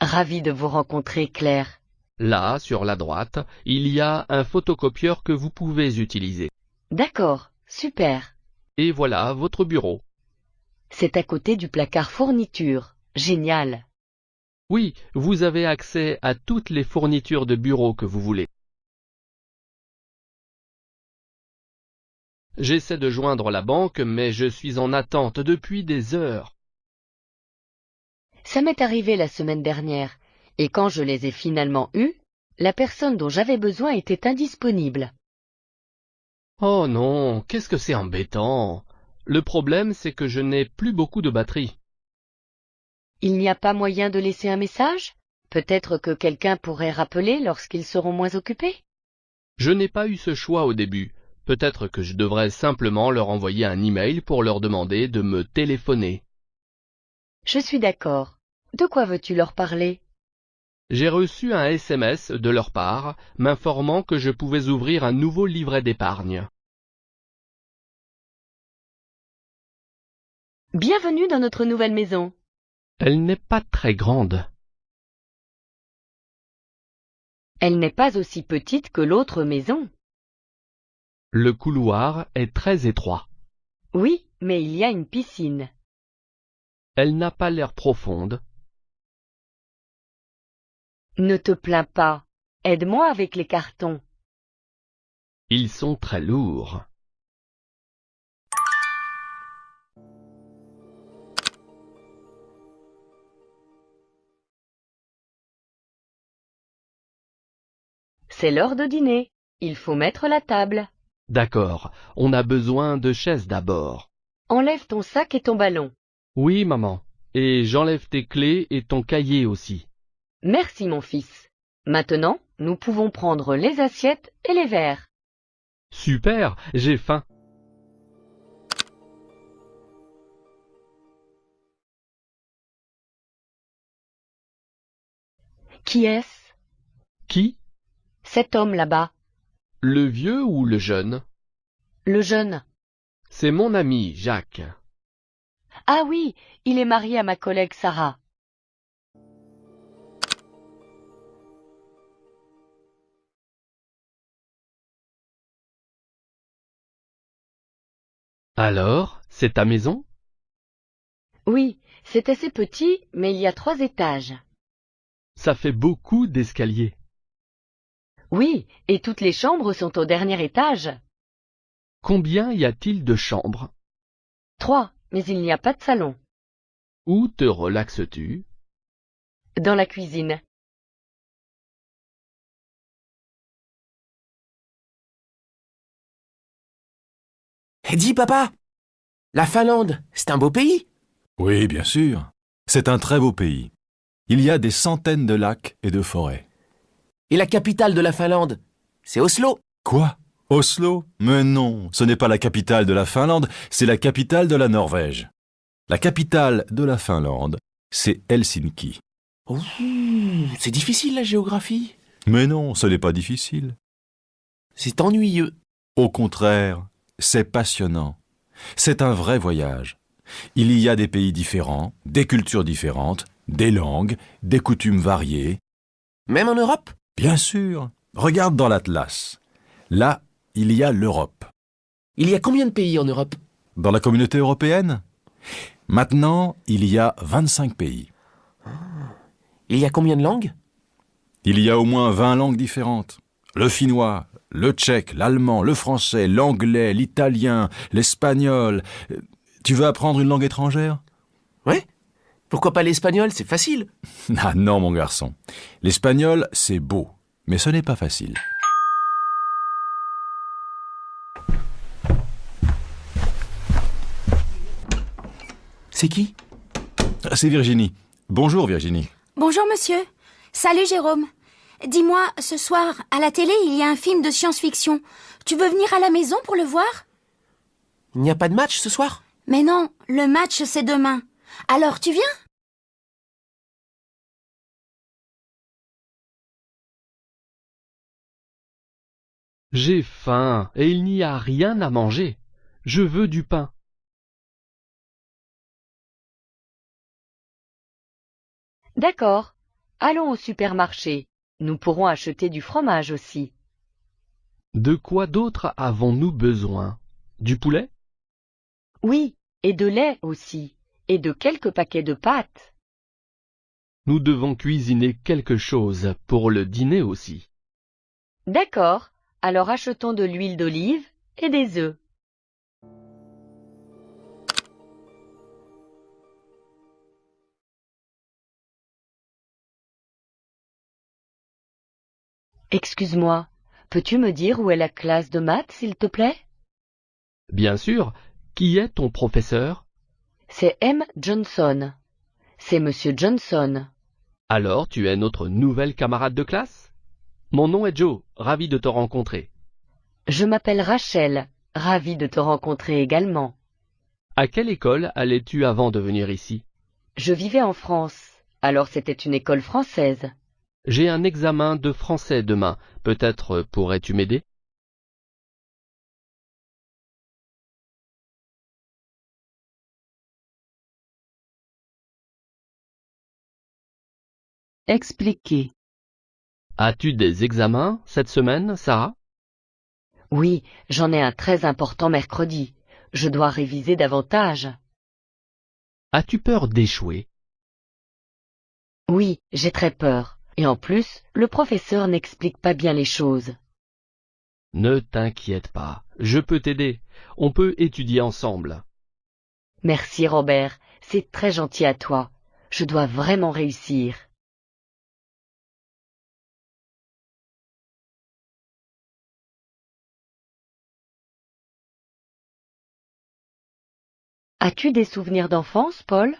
[SPEAKER 2] Ravie de vous rencontrer, Claire.
[SPEAKER 1] Là, sur la droite, il y a un photocopieur que vous pouvez utiliser.
[SPEAKER 2] D'accord, super.
[SPEAKER 1] Et voilà votre bureau.
[SPEAKER 2] C'est à côté du placard fourniture. Génial.
[SPEAKER 1] Oui, vous avez accès à toutes les fournitures de bureau que vous voulez. J'essaie de joindre la banque, mais je suis en attente depuis des heures.
[SPEAKER 2] Ça m'est arrivé la semaine dernière, et quand je les ai finalement eus, la personne dont j'avais besoin était indisponible.
[SPEAKER 1] Oh non, qu'est-ce que c'est embêtant. Le problème, c'est que je n'ai plus beaucoup de batterie.
[SPEAKER 2] Il n'y a pas moyen de laisser un message? Peut-être que quelqu'un pourrait rappeler lorsqu'ils seront moins occupés?
[SPEAKER 1] Je n'ai pas eu ce choix au début. Peut-être que je devrais simplement leur envoyer un email pour leur demander de me téléphoner.
[SPEAKER 2] Je suis d'accord. De quoi veux-tu leur parler?
[SPEAKER 1] J'ai reçu un SMS de leur part, m'informant que je pouvais ouvrir un nouveau livret d'épargne.
[SPEAKER 2] Bienvenue dans notre nouvelle maison.
[SPEAKER 1] Elle n'est pas très grande.
[SPEAKER 2] Elle n'est pas aussi petite que l'autre maison.
[SPEAKER 1] Le couloir est très étroit.
[SPEAKER 2] Oui, mais il y a une piscine.
[SPEAKER 1] Elle n'a pas l'air profonde.
[SPEAKER 2] Ne te plains pas. Aide-moi avec les cartons.
[SPEAKER 1] Ils sont très lourds.
[SPEAKER 2] C'est l'heure de dîner. Il faut mettre la table.
[SPEAKER 1] D'accord, on a besoin de chaises d'abord.
[SPEAKER 2] Enlève ton sac et ton ballon.
[SPEAKER 1] Oui, maman. Et j'enlève tes clés et ton cahier aussi.
[SPEAKER 2] Merci, mon fils. Maintenant, nous pouvons prendre les assiettes et les verres.
[SPEAKER 1] Super, j'ai faim.
[SPEAKER 2] Qui est-ce?
[SPEAKER 1] Qui?
[SPEAKER 2] Cet homme là-bas.
[SPEAKER 1] Le vieux ou le jeune?
[SPEAKER 2] Le jeune.
[SPEAKER 1] C'est mon ami, Jacques.
[SPEAKER 2] Ah oui, il est marié à ma collègue Sarah.
[SPEAKER 1] Alors, c'est ta maison?
[SPEAKER 2] Oui, c'est assez petit, mais il y a 3 étages.
[SPEAKER 1] Ça fait beaucoup d'escaliers.
[SPEAKER 2] Oui, et toutes les chambres sont au dernier étage.
[SPEAKER 1] Combien y a-t-il de chambres?
[SPEAKER 2] 3, mais il n'y a pas de salon.
[SPEAKER 1] Où te relaxes-tu?
[SPEAKER 2] Dans la cuisine.
[SPEAKER 3] Dis, papa, la Finlande, c'est un beau pays.
[SPEAKER 19] Oui, bien sûr. C'est un très beau pays. Il y a des centaines de lacs et de forêts.
[SPEAKER 3] Et la capitale de la Finlande, c'est Oslo.
[SPEAKER 19] Quoi? Oslo? Mais non, ce n'est pas la capitale de la Finlande, c'est la capitale de la Norvège. La capitale de la Finlande, c'est Helsinki.
[SPEAKER 3] Ouh, c'est difficile la géographie.
[SPEAKER 19] Mais non, ce n'est pas difficile.
[SPEAKER 3] C'est ennuyeux.
[SPEAKER 19] Au contraire, c'est passionnant. C'est un vrai voyage. Il y a des pays différents, des cultures différentes, des langues, des coutumes variées.
[SPEAKER 3] Même en Europe?
[SPEAKER 19] Bien sûr. Regarde dans l'Atlas. Là, il y a l'Europe.
[SPEAKER 3] Il y a combien de pays en Europe?
[SPEAKER 19] Dans la communauté européenne? Maintenant, il y a 25 pays.
[SPEAKER 3] Il y a combien de langues?
[SPEAKER 19] Il y a au moins 20 langues différentes. Le finnois, le tchèque, l'allemand, le français, l'anglais, l'italien, l'espagnol. Tu veux apprendre une langue étrangère?
[SPEAKER 3] Ouais. Pourquoi pas l'espagnol? C'est facile.
[SPEAKER 19] Ah non, mon garçon. L'espagnol, c'est beau, mais ce n'est pas facile.
[SPEAKER 3] C'est qui?
[SPEAKER 19] C'est Virginie. Bonjour, Virginie.
[SPEAKER 11] Bonjour, monsieur. Salut, Jérôme. Dis-moi, ce soir, à la télé, il y a un film de science-fiction. Tu veux venir à la maison pour le voir?
[SPEAKER 3] Il n'y a pas de match ce soir?
[SPEAKER 11] Mais non, le match, c'est demain. Alors, tu viens?
[SPEAKER 1] J'ai faim et il n'y a rien à manger. Je veux du pain.
[SPEAKER 2] D'accord. Allons au supermarché. Nous pourrons acheter du fromage aussi.
[SPEAKER 1] De quoi d'autre avons-nous besoin? Du poulet?
[SPEAKER 2] Oui, et de lait aussi, et de quelques paquets de pâtes.
[SPEAKER 1] Nous devons cuisiner quelque chose pour le dîner aussi.
[SPEAKER 2] D'accord, alors achetons de l'huile d'olive et des œufs. Excuse-moi, peux-tu me dire où est la classe de maths, s'il te plaît?
[SPEAKER 1] Bien sûr, qui est ton professeur?
[SPEAKER 2] C'est M. Johnson. C'est Monsieur Johnson.
[SPEAKER 1] Alors tu es notre nouvelle camarade de classe? Mon nom est Joe, ravi de te rencontrer.
[SPEAKER 2] Je m'appelle Rachel, ravie de te rencontrer également.
[SPEAKER 1] À quelle école allais-tu avant de venir ici?
[SPEAKER 2] Je vivais en France, alors c'était une école française.
[SPEAKER 1] J'ai un examen de français demain, peut-être pourrais-tu m'aider?
[SPEAKER 2] Expliquer.
[SPEAKER 1] As-tu des examens cette semaine, Sarah?
[SPEAKER 2] Oui, j'en ai un très important mercredi. Je dois réviser davantage.
[SPEAKER 1] As-tu peur d'échouer?
[SPEAKER 2] Oui, j'ai très peur. Et en plus, le professeur n'explique pas bien les choses.
[SPEAKER 1] Ne t'inquiète pas, je peux t'aider. On peut étudier ensemble.
[SPEAKER 2] Merci Robert, c'est très gentil à toi. Je dois vraiment réussir. As-tu des souvenirs d'enfance, Paul?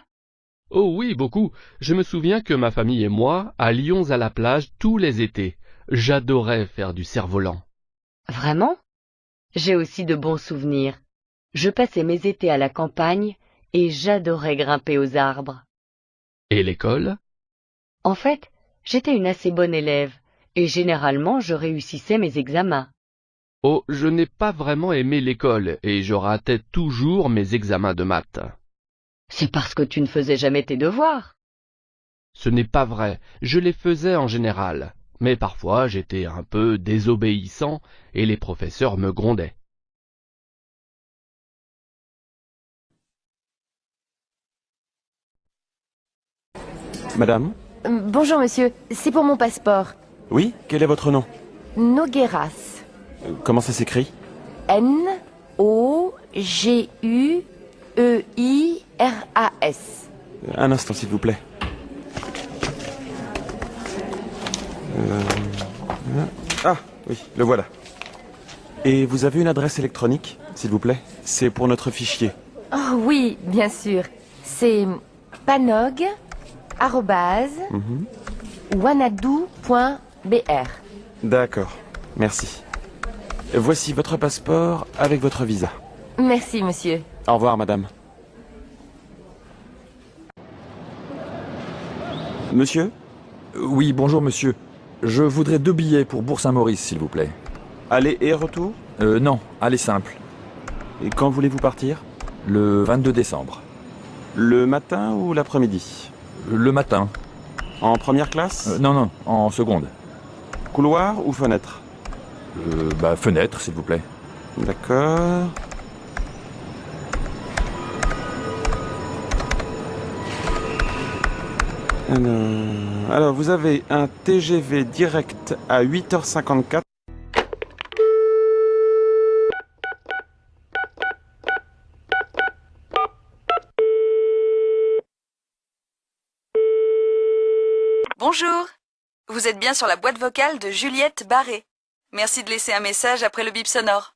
[SPEAKER 1] Oh oui, beaucoup. Je me souviens que ma famille et moi allions à la plage tous les étés. J'adorais faire du cerf-volant.
[SPEAKER 2] Vraiment? J'ai aussi de bons souvenirs. Je passais mes étés à la campagne et j'adorais grimper aux arbres.
[SPEAKER 1] Et l'école?
[SPEAKER 2] En fait, j'étais une assez bonne élève et généralement je réussissais mes examens.
[SPEAKER 1] Oh, je n'ai pas vraiment aimé l'école et je ratais toujours mes examens de maths.
[SPEAKER 2] C'est parce que tu ne faisais jamais tes devoirs.
[SPEAKER 1] Ce n'est pas vrai, je les faisais en général, mais parfois j'étais un peu désobéissant et les professeurs me grondaient.
[SPEAKER 3] Madame?
[SPEAKER 20] Bonjour monsieur, c'est pour mon passeport.
[SPEAKER 3] Oui, quel est votre nom?
[SPEAKER 20] Nogueras.
[SPEAKER 3] Comment ça s'écrit?
[SPEAKER 20] N-O-G-U-E-I-R-A-S.
[SPEAKER 3] Un instant, s'il vous plaît. Ah, oui, le voilà. Et vous avez une adresse électronique, s'il vous plaît? C'est pour notre fichier.
[SPEAKER 20] Oh oui, bien sûr. C'est panog@wanadoo.br.
[SPEAKER 3] D'accord, merci. Voici votre passeport avec votre visa.
[SPEAKER 20] Merci, monsieur.
[SPEAKER 3] Au revoir, madame. Monsieur?
[SPEAKER 21] Oui, bonjour, monsieur. Je voudrais 2 billets pour Bourg-Saint-Maurice, s'il vous plaît.
[SPEAKER 3] Aller et retour?
[SPEAKER 21] Non, aller simple.
[SPEAKER 3] Et quand voulez-vous partir?
[SPEAKER 21] Le 22 décembre.
[SPEAKER 3] Le matin ou l'après-midi?
[SPEAKER 21] Le matin.
[SPEAKER 3] En première classe?
[SPEAKER 21] Non, en seconde.
[SPEAKER 3] Couloir ou fenêtre?
[SPEAKER 21] Fenêtre, s'il vous plaît.
[SPEAKER 3] D'accord. Alors, vous avez un TGV direct à 8h54.
[SPEAKER 22] Bonjour, vous êtes bien sur la boîte vocale de Juliette Barré. Merci de laisser un message après le bip sonore.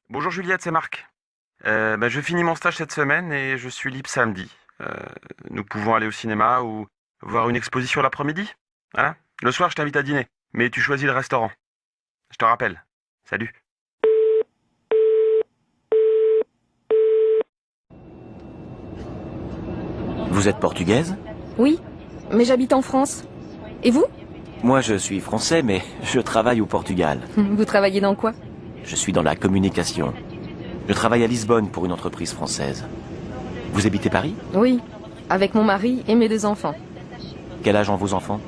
[SPEAKER 3] Bonjour Juliette, c'est Marc. Je finis mon stage cette semaine et je suis libre samedi. Nous pouvons aller au cinéma ou voir une exposition l'après-midi. Voilà. Le soir, je t'invite à dîner, mais tu choisis le restaurant. Je te rappelle. Salut.
[SPEAKER 23] Vous êtes portugaise?
[SPEAKER 24] Oui, mais j'habite en France. Et vous?
[SPEAKER 23] Moi, je suis français, mais je travaille au Portugal.
[SPEAKER 24] Vous travaillez dans quoi?
[SPEAKER 23] Je suis dans la communication. Je travaille à Lisbonne pour une entreprise française. Vous habitez Paris?
[SPEAKER 24] Oui, avec mon mari et mes 2 enfants.
[SPEAKER 23] Quel âge ont vos enfants?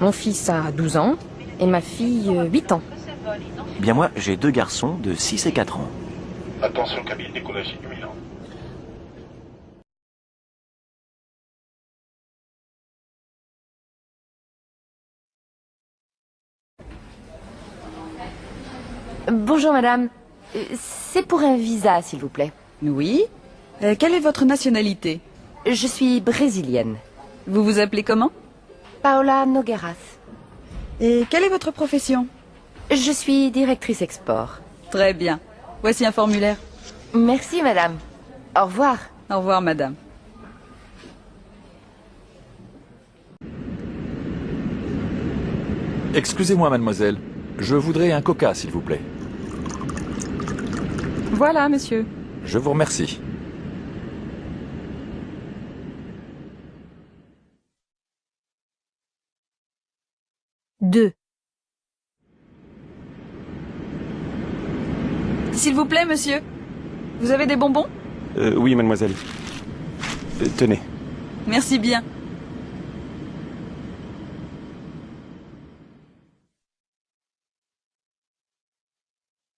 [SPEAKER 24] Mon fils a 12 ans et ma fille 8 ans.
[SPEAKER 23] Bien moi, j'ai 2 garçons de 6 et 4 ans.
[SPEAKER 7] Attention cabine, décollage imminent.
[SPEAKER 20] Bonjour madame. C'est pour un visa, s'il vous plaît.
[SPEAKER 22] Oui. Quelle est votre nationalité?
[SPEAKER 20] Je suis brésilienne.
[SPEAKER 22] Vous vous appelez comment?
[SPEAKER 20] Paola Nogueras.
[SPEAKER 22] Et quelle est votre profession?
[SPEAKER 20] Je suis directrice export.
[SPEAKER 22] Très bien. Voici un formulaire.
[SPEAKER 20] Merci madame. Au revoir.
[SPEAKER 22] Au revoir madame.
[SPEAKER 21] Excusez-moi, mademoiselle. Je voudrais un coca, s'il vous plaît.
[SPEAKER 16] Voilà, monsieur.
[SPEAKER 21] Je vous remercie.
[SPEAKER 4] Deux.
[SPEAKER 22] S'il vous plaît, monsieur. Vous avez des bonbons?
[SPEAKER 3] Oui, mademoiselle. Tenez.
[SPEAKER 22] Merci bien.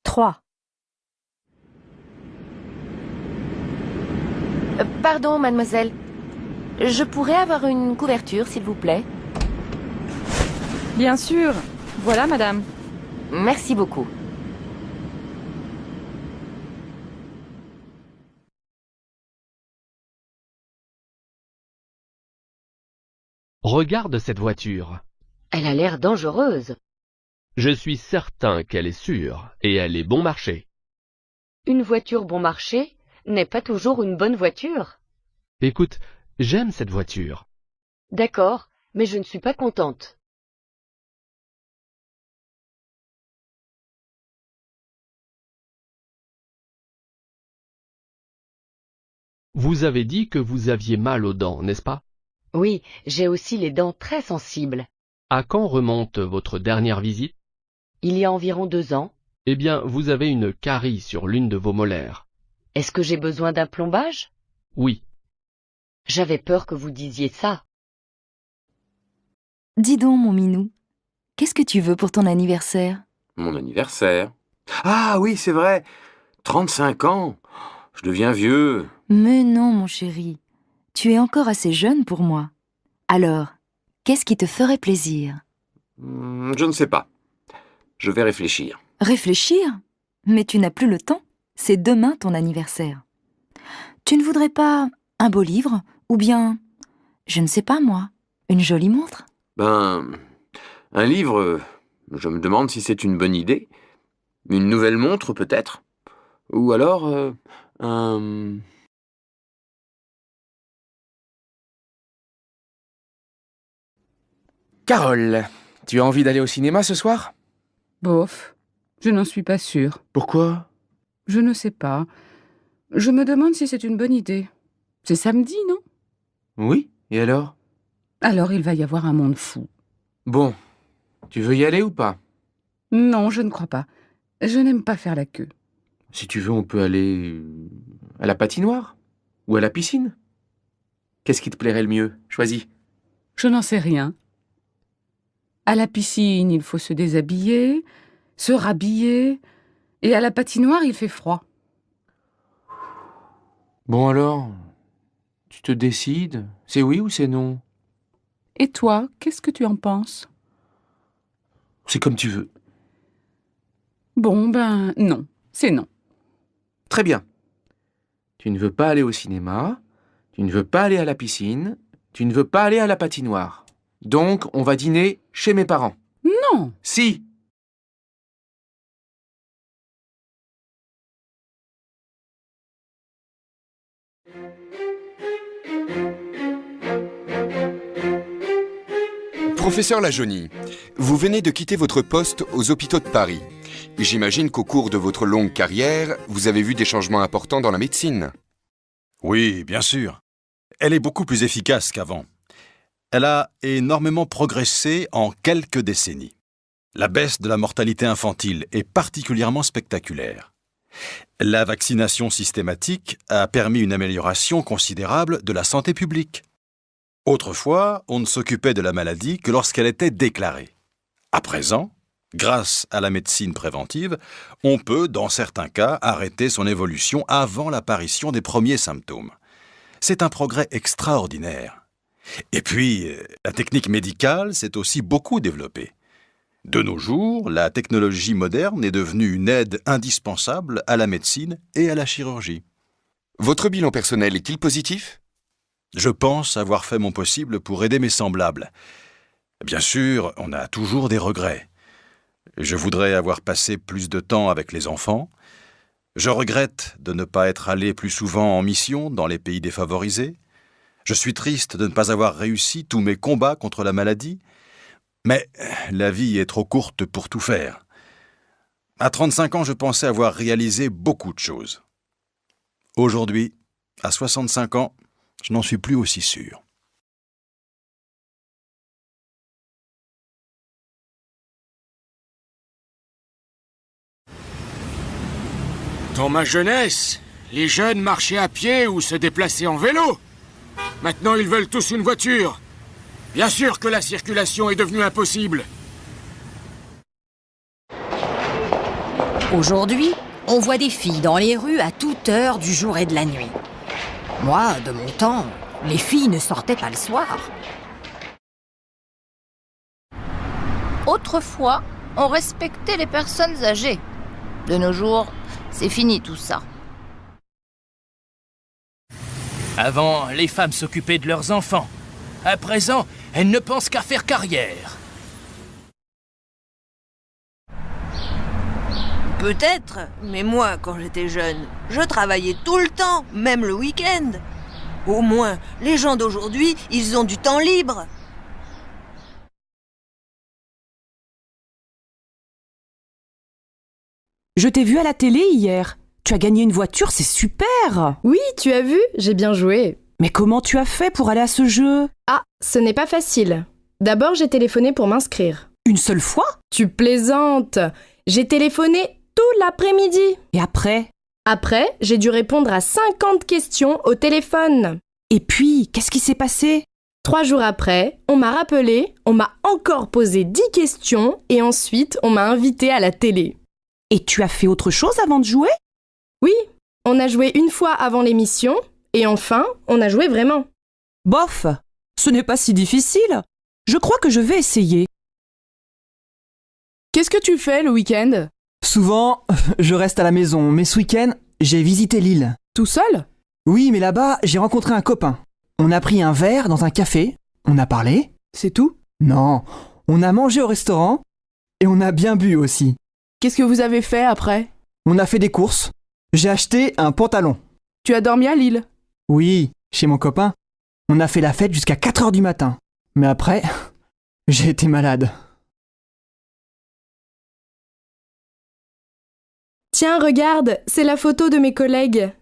[SPEAKER 4] Trois.
[SPEAKER 20] Pardon, mademoiselle. Je pourrais avoir une couverture, s'il vous plaît?
[SPEAKER 16] Bien sûr. Voilà, madame.
[SPEAKER 20] Merci beaucoup.
[SPEAKER 1] Regarde cette voiture.
[SPEAKER 2] Elle a l'air dangereuse.
[SPEAKER 1] Je suis certain qu'elle est sûre, et elle est bon marché.
[SPEAKER 2] Une voiture bon marché n'est pas toujours une bonne voiture.
[SPEAKER 1] Écoute, j'aime cette voiture.
[SPEAKER 2] D'accord, mais je ne suis pas contente.
[SPEAKER 1] Vous avez dit que vous aviez mal aux dents, n'est-ce pas?
[SPEAKER 2] Oui, j'ai aussi les dents très sensibles.
[SPEAKER 1] À quand remonte votre dernière visite?
[SPEAKER 2] Il y a environ 2 ans.
[SPEAKER 1] Eh bien, vous avez une carie sur l'une de vos molaires.
[SPEAKER 2] Est-ce que j'ai besoin d'un plombage?
[SPEAKER 1] Oui.
[SPEAKER 2] J'avais peur que vous disiez ça.
[SPEAKER 4] Dis donc, mon minou, qu'est-ce que tu veux pour ton anniversaire?
[SPEAKER 8] Mon anniversaire? Ah oui, c'est vrai. 35 ans. Je deviens vieux.
[SPEAKER 4] Mais non, mon chéri. Tu es encore assez jeune pour moi. Alors, qu'est-ce qui te ferait plaisir?
[SPEAKER 8] Je ne sais pas. Je vais réfléchir.
[SPEAKER 4] Réfléchir? Mais tu n'as plus le temps. C'est demain ton anniversaire. Tu ne voudrais pas un beau livre? Ou bien, je ne sais pas moi, une jolie montre?
[SPEAKER 8] Un livre, je me demande si c'est une bonne idée. Une nouvelle montre, peut-être. Ou alors, un...
[SPEAKER 9] Carole, tu as envie d'aller au cinéma ce soir?
[SPEAKER 6] Bof, je n'en suis pas sûre.
[SPEAKER 9] Pourquoi?
[SPEAKER 6] Je ne sais pas. Je me demande si c'est une bonne idée. C'est samedi, non?
[SPEAKER 9] Oui, et alors?
[SPEAKER 6] Alors il va y avoir un monde fou.
[SPEAKER 9] Bon, tu veux y aller ou pas?
[SPEAKER 6] Non, je ne crois pas. Je n'aime pas faire la queue.
[SPEAKER 9] Si tu veux, on peut aller à la patinoire ou à la piscine. Qu'est-ce qui te plairait le mieux? Choisis.
[SPEAKER 6] Je n'en sais rien. À la piscine, il faut se déshabiller, se rhabiller, et à la patinoire, il fait froid.
[SPEAKER 9] Bon alors, tu te décides? C'est oui ou c'est non?
[SPEAKER 6] Et toi, qu'est-ce que tu en penses?
[SPEAKER 9] C'est comme tu veux.
[SPEAKER 6] Bon, non, c'est non.
[SPEAKER 9] Très bien. Tu ne veux pas aller au cinéma, tu ne veux pas aller à la piscine, tu ne veux pas aller à la patinoire. Donc, on va dîner chez mes parents.
[SPEAKER 6] Non.
[SPEAKER 9] Si.
[SPEAKER 10] Professeur Lajaunie, vous venez de quitter votre poste aux hôpitaux de Paris. J'imagine qu'au cours de votre longue carrière, vous avez vu des changements importants dans la médecine.
[SPEAKER 19] Oui, bien sûr. Elle est beaucoup plus efficace qu'avant. Elle a énormément progressé en quelques décennies. La baisse de la mortalité infantile est particulièrement spectaculaire. La vaccination systématique a permis une amélioration considérable de la santé publique. Autrefois, on ne s'occupait de la maladie que lorsqu'elle était déclarée. À présent, Grâce à la médecine préventive, on peut, dans certains cas, arrêter son évolution avant l'apparition des premiers symptômes. C'est un progrès extraordinaire. Et puis, la technique médicale s'est aussi beaucoup développée. De nos jours, la technologie moderne est devenue une aide indispensable à la médecine et à la chirurgie.
[SPEAKER 10] Votre bilan personnel est-il positif?
[SPEAKER 19] Je pense avoir fait mon possible pour aider mes semblables. Bien sûr, on a toujours des regrets. Je voudrais avoir passé plus de temps avec les enfants. Je regrette de ne pas être allé plus souvent en mission dans les pays défavorisés. Je suis triste de ne pas avoir réussi tous mes combats contre la maladie. Mais la vie est trop courte pour tout faire. À 35 ans, je pensais avoir réalisé beaucoup de choses. Aujourd'hui, à 65 ans, je n'en suis plus aussi sûr.
[SPEAKER 5] Dans ma jeunesse, les jeunes marchaient à pied ou se déplaçaient en vélo. Maintenant, ils veulent tous une voiture. Bien sûr que la circulation est devenue impossible.
[SPEAKER 14] Aujourd'hui, on voit des filles dans les rues à toute heure du jour et de la nuit. Moi, de mon temps, les filles ne sortaient pas le soir.
[SPEAKER 15] Autrefois, on respectait les personnes âgées. De nos jours, c'est fini tout ça.
[SPEAKER 13] Avant, les femmes s'occupaient de leurs enfants. À présent, elles ne pensent qu'à faire carrière.
[SPEAKER 18] Peut-être, mais moi, quand j'étais jeune, je travaillais tout le temps, même le week-end. Au moins, les gens d'aujourd'hui, ils ont du temps libre.
[SPEAKER 25] Je t'ai vu à la télé hier. Tu as gagné une voiture, c'est super!
[SPEAKER 24] Oui, tu as vu, j'ai bien joué.
[SPEAKER 25] Mais comment tu as fait pour aller à ce jeu?
[SPEAKER 24] Ah, ce n'est pas facile. D'abord, j'ai téléphoné pour m'inscrire.
[SPEAKER 25] Une seule fois?
[SPEAKER 24] Tu plaisantes! J'ai téléphoné tout l'après-midi.
[SPEAKER 25] Et après?
[SPEAKER 24] Après, j'ai dû répondre à 50 questions au téléphone.
[SPEAKER 25] Et puis, qu'est-ce qui s'est passé?
[SPEAKER 24] 3 jours après, on m'a rappelé, on m'a encore posé 10 questions et ensuite, on m'a invité à la télé.
[SPEAKER 25] Et tu as fait autre chose avant de jouer?
[SPEAKER 24] Oui, on a joué une fois avant l'émission et enfin, on a joué vraiment.
[SPEAKER 25] Bof, ce n'est pas si difficile. Je crois que je vais essayer.
[SPEAKER 24] Qu'est-ce que tu fais le week-end?
[SPEAKER 26] Souvent, je reste à la maison, mais ce week-end, j'ai visité l'île.
[SPEAKER 24] Tout seul?
[SPEAKER 26] Oui, mais là-bas, j'ai rencontré un copain. On a pris un verre dans un café, on a parlé.
[SPEAKER 24] C'est tout?
[SPEAKER 26] Non, on a mangé au restaurant et on a bien bu aussi.
[SPEAKER 24] Qu'est-ce que vous avez fait après?
[SPEAKER 26] On a fait des courses. J'ai acheté un pantalon.
[SPEAKER 24] Tu as dormi à Lille?
[SPEAKER 26] Oui, chez mon copain. On a fait la fête jusqu'à 4 heures du matin. Mais après, j'ai été malade.
[SPEAKER 24] Tiens, regarde, c'est la photo de mes collègues.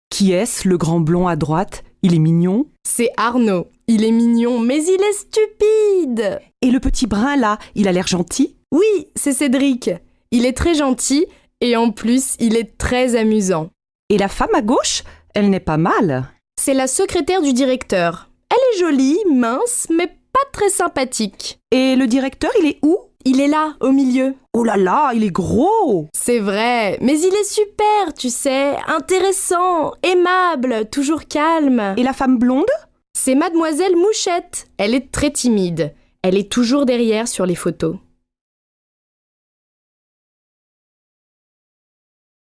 [SPEAKER 25] Qui est-ce, le grand blond à droite? Il est mignon.
[SPEAKER 24] C'est Arnaud. Il est mignon, mais il est stupide.
[SPEAKER 25] Et le petit brun là, il a l'air gentil?
[SPEAKER 24] Oui, c'est Cédric. Il est très gentil et en plus, il est très amusant.
[SPEAKER 25] Et la femme à gauche, elle n'est pas mal.
[SPEAKER 24] C'est la secrétaire du directeur. Elle est jolie, mince, mais pas très sympathique.
[SPEAKER 25] Et le directeur, il est où?
[SPEAKER 24] Il est là, au milieu.
[SPEAKER 25] Oh là là, il est gros!
[SPEAKER 24] C'est vrai, mais il est super, tu sais, intéressant, aimable, toujours calme.
[SPEAKER 25] Et la femme blonde?
[SPEAKER 24] C'est Mademoiselle Mouchette. Elle est très timide. Elle est toujours derrière sur les photos.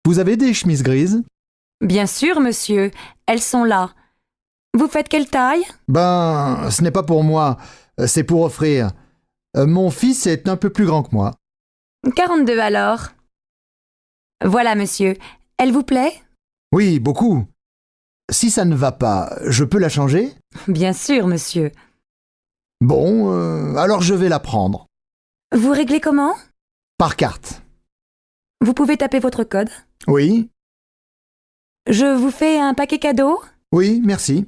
[SPEAKER 27] Vous avez des chemises grises?
[SPEAKER 14] Bien sûr, monsieur. Elles sont là. Vous faites quelle taille?
[SPEAKER 27] Ben, ce n'est pas pour moi. C'est pour offrir. Mon fils est un peu plus grand que moi.
[SPEAKER 14] 42 alors. Voilà, monsieur. Elle vous plaît?
[SPEAKER 27] Oui, beaucoup. Si ça ne va pas, je peux la changer?
[SPEAKER 14] Bien sûr, monsieur.
[SPEAKER 27] Bon, alors je vais la prendre.
[SPEAKER 14] Vous réglez comment?
[SPEAKER 27] Par carte.
[SPEAKER 14] Vous pouvez taper votre code?
[SPEAKER 27] Oui.
[SPEAKER 14] Je vous fais un paquet cadeau?
[SPEAKER 27] Oui, merci.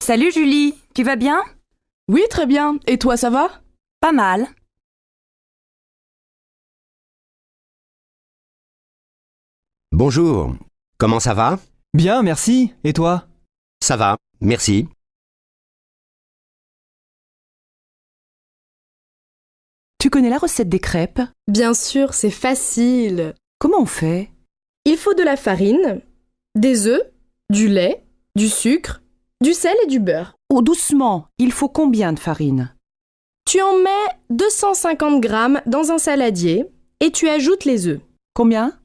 [SPEAKER 14] Salut Julie, tu vas bien?
[SPEAKER 24] Oui, très bien. Et toi, ça va?
[SPEAKER 14] Pas mal.
[SPEAKER 28] Bonjour, comment ça va?
[SPEAKER 26] Bien, merci. Et toi?
[SPEAKER 28] Ça va, merci.
[SPEAKER 25] Tu connais la recette des crêpes?
[SPEAKER 24] Bien sûr, c'est facile.
[SPEAKER 25] Comment on fait?
[SPEAKER 24] Il faut de la farine, des œufs, du lait, du sucre, du sel et du beurre.
[SPEAKER 25] Oh, doucement, il faut combien de farine?
[SPEAKER 24] Tu en mets 250 grammes dans un saladier et tu ajoutes les œufs.
[SPEAKER 25] Combien?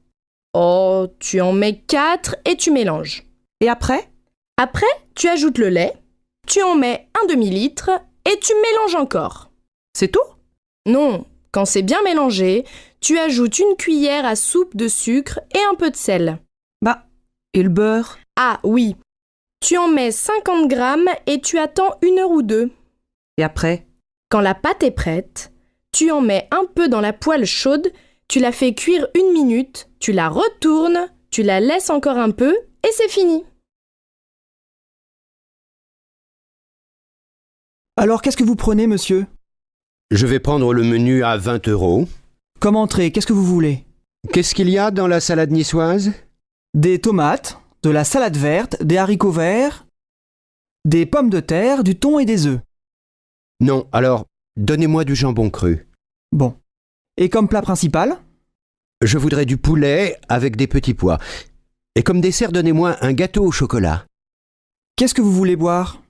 [SPEAKER 24] Oh, tu en mets 4 et tu mélanges.
[SPEAKER 25] Et après?
[SPEAKER 24] Après, tu ajoutes le lait, tu en mets un demi-litre et tu mélanges encore.
[SPEAKER 25] C'est tout?
[SPEAKER 24] Non, quand c'est bien mélangé, tu ajoutes une cuillère à soupe de sucre et un peu de sel.
[SPEAKER 25] Bah, et le beurre?
[SPEAKER 24] Ah oui, tu en mets 50 grammes et tu attends 1 heure ou 2.
[SPEAKER 25] Et après?
[SPEAKER 24] Quand la pâte est prête, tu en mets un peu dans la poêle chaude, tu la fais cuire 1 minute, tu la retournes, tu la laisses encore un peu et c'est fini.
[SPEAKER 26] Alors qu'est-ce que vous prenez, monsieur?
[SPEAKER 28] Je vais prendre le menu à 20 €.
[SPEAKER 26] Comme entrée, qu'est-ce que vous voulez?
[SPEAKER 28] Qu'est-ce qu'il y a dans la salade niçoise?
[SPEAKER 26] Des tomates, de la salade verte, des haricots verts, des pommes de terre, du thon et des œufs.
[SPEAKER 28] Non, alors, donnez-moi du jambon cru.
[SPEAKER 26] Bon. Et comme plat principal?
[SPEAKER 28] Je voudrais du poulet avec des petits pois. Et comme dessert, donnez-moi un gâteau au chocolat.
[SPEAKER 26] Qu'est-ce que vous voulez boire?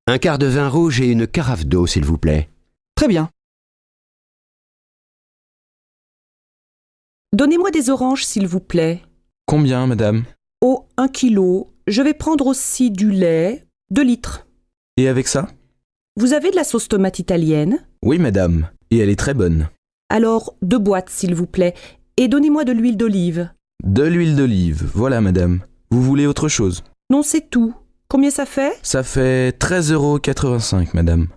[SPEAKER 28] Un quart de vin rouge et une carafe d'eau, s'il vous plaît.
[SPEAKER 26] Très bien.
[SPEAKER 25] Donnez-moi des oranges, s'il vous plaît.
[SPEAKER 13] Combien, madame?
[SPEAKER 25] Oh, 1 kilo. Je vais prendre aussi du lait, 2 litres.
[SPEAKER 13] Et avec ça?
[SPEAKER 25] Vous avez de la sauce tomate italienne?
[SPEAKER 13] Oui, madame. Et elle est très bonne.
[SPEAKER 25] Alors, 2 boîtes, s'il vous plaît. Et donnez-moi de l'huile d'olive.
[SPEAKER 13] De l'huile d'olive, voilà, madame. Vous voulez autre chose?
[SPEAKER 25] Non, c'est tout. Combien ça fait?
[SPEAKER 13] Ça fait 13,85 €, madame.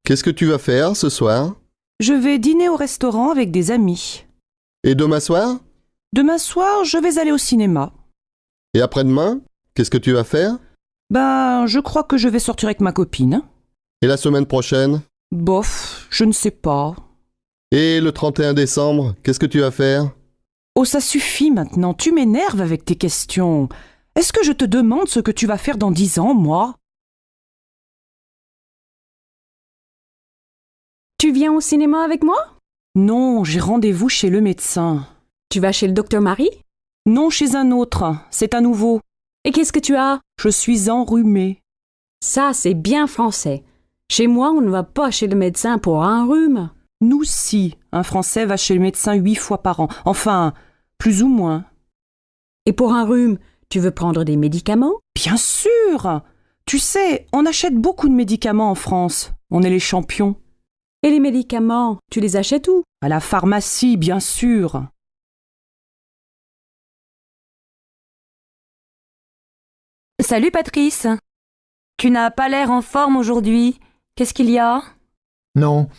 [SPEAKER 3] Qu'est-ce que tu vas faire ce soir?
[SPEAKER 25] Je vais dîner au restaurant avec des amis.
[SPEAKER 3] Et demain soir?
[SPEAKER 25] Demain soir, je vais aller au cinéma.
[SPEAKER 3] Et après-demain? Qu'est-ce que tu vas faire?
[SPEAKER 25] Ben, je crois que je vais sortir avec ma copine.
[SPEAKER 3] Et la semaine prochaine?
[SPEAKER 25] Bof, je ne sais pas.
[SPEAKER 3] Et le 31 décembre, qu'est-ce que tu vas faire?
[SPEAKER 25] Oh, ça suffit maintenant, tu m'énerves avec tes questions. Est-ce que je te demande ce que tu vas faire dans 10 ans, moi?
[SPEAKER 7] Tu viens au cinéma avec moi?
[SPEAKER 25] Non, j'ai rendez-vous chez le médecin.
[SPEAKER 7] Tu vas chez le docteur Marie?
[SPEAKER 25] Non, chez un autre. C'est un nouveau.
[SPEAKER 7] Et qu'est-ce que tu as?
[SPEAKER 25] Je suis enrhumée.
[SPEAKER 7] Ça, c'est bien français. Chez moi, on ne va pas chez le médecin pour un rhume.
[SPEAKER 25] Nous, si. Un Français va chez le médecin 8 fois par an. Enfin, plus ou moins.
[SPEAKER 7] Et pour un rhume, tu veux prendre des médicaments?
[SPEAKER 25] Bien sûr! Tu sais, on achète beaucoup de médicaments en France. On est les champions.
[SPEAKER 7] Et les médicaments, tu les achètes où?
[SPEAKER 25] À la pharmacie, bien sûr.
[SPEAKER 11] Salut Patrice. Tu n'as pas l'air en forme aujourd'hui. Qu'est-ce qu'il y a?
[SPEAKER 27] Non.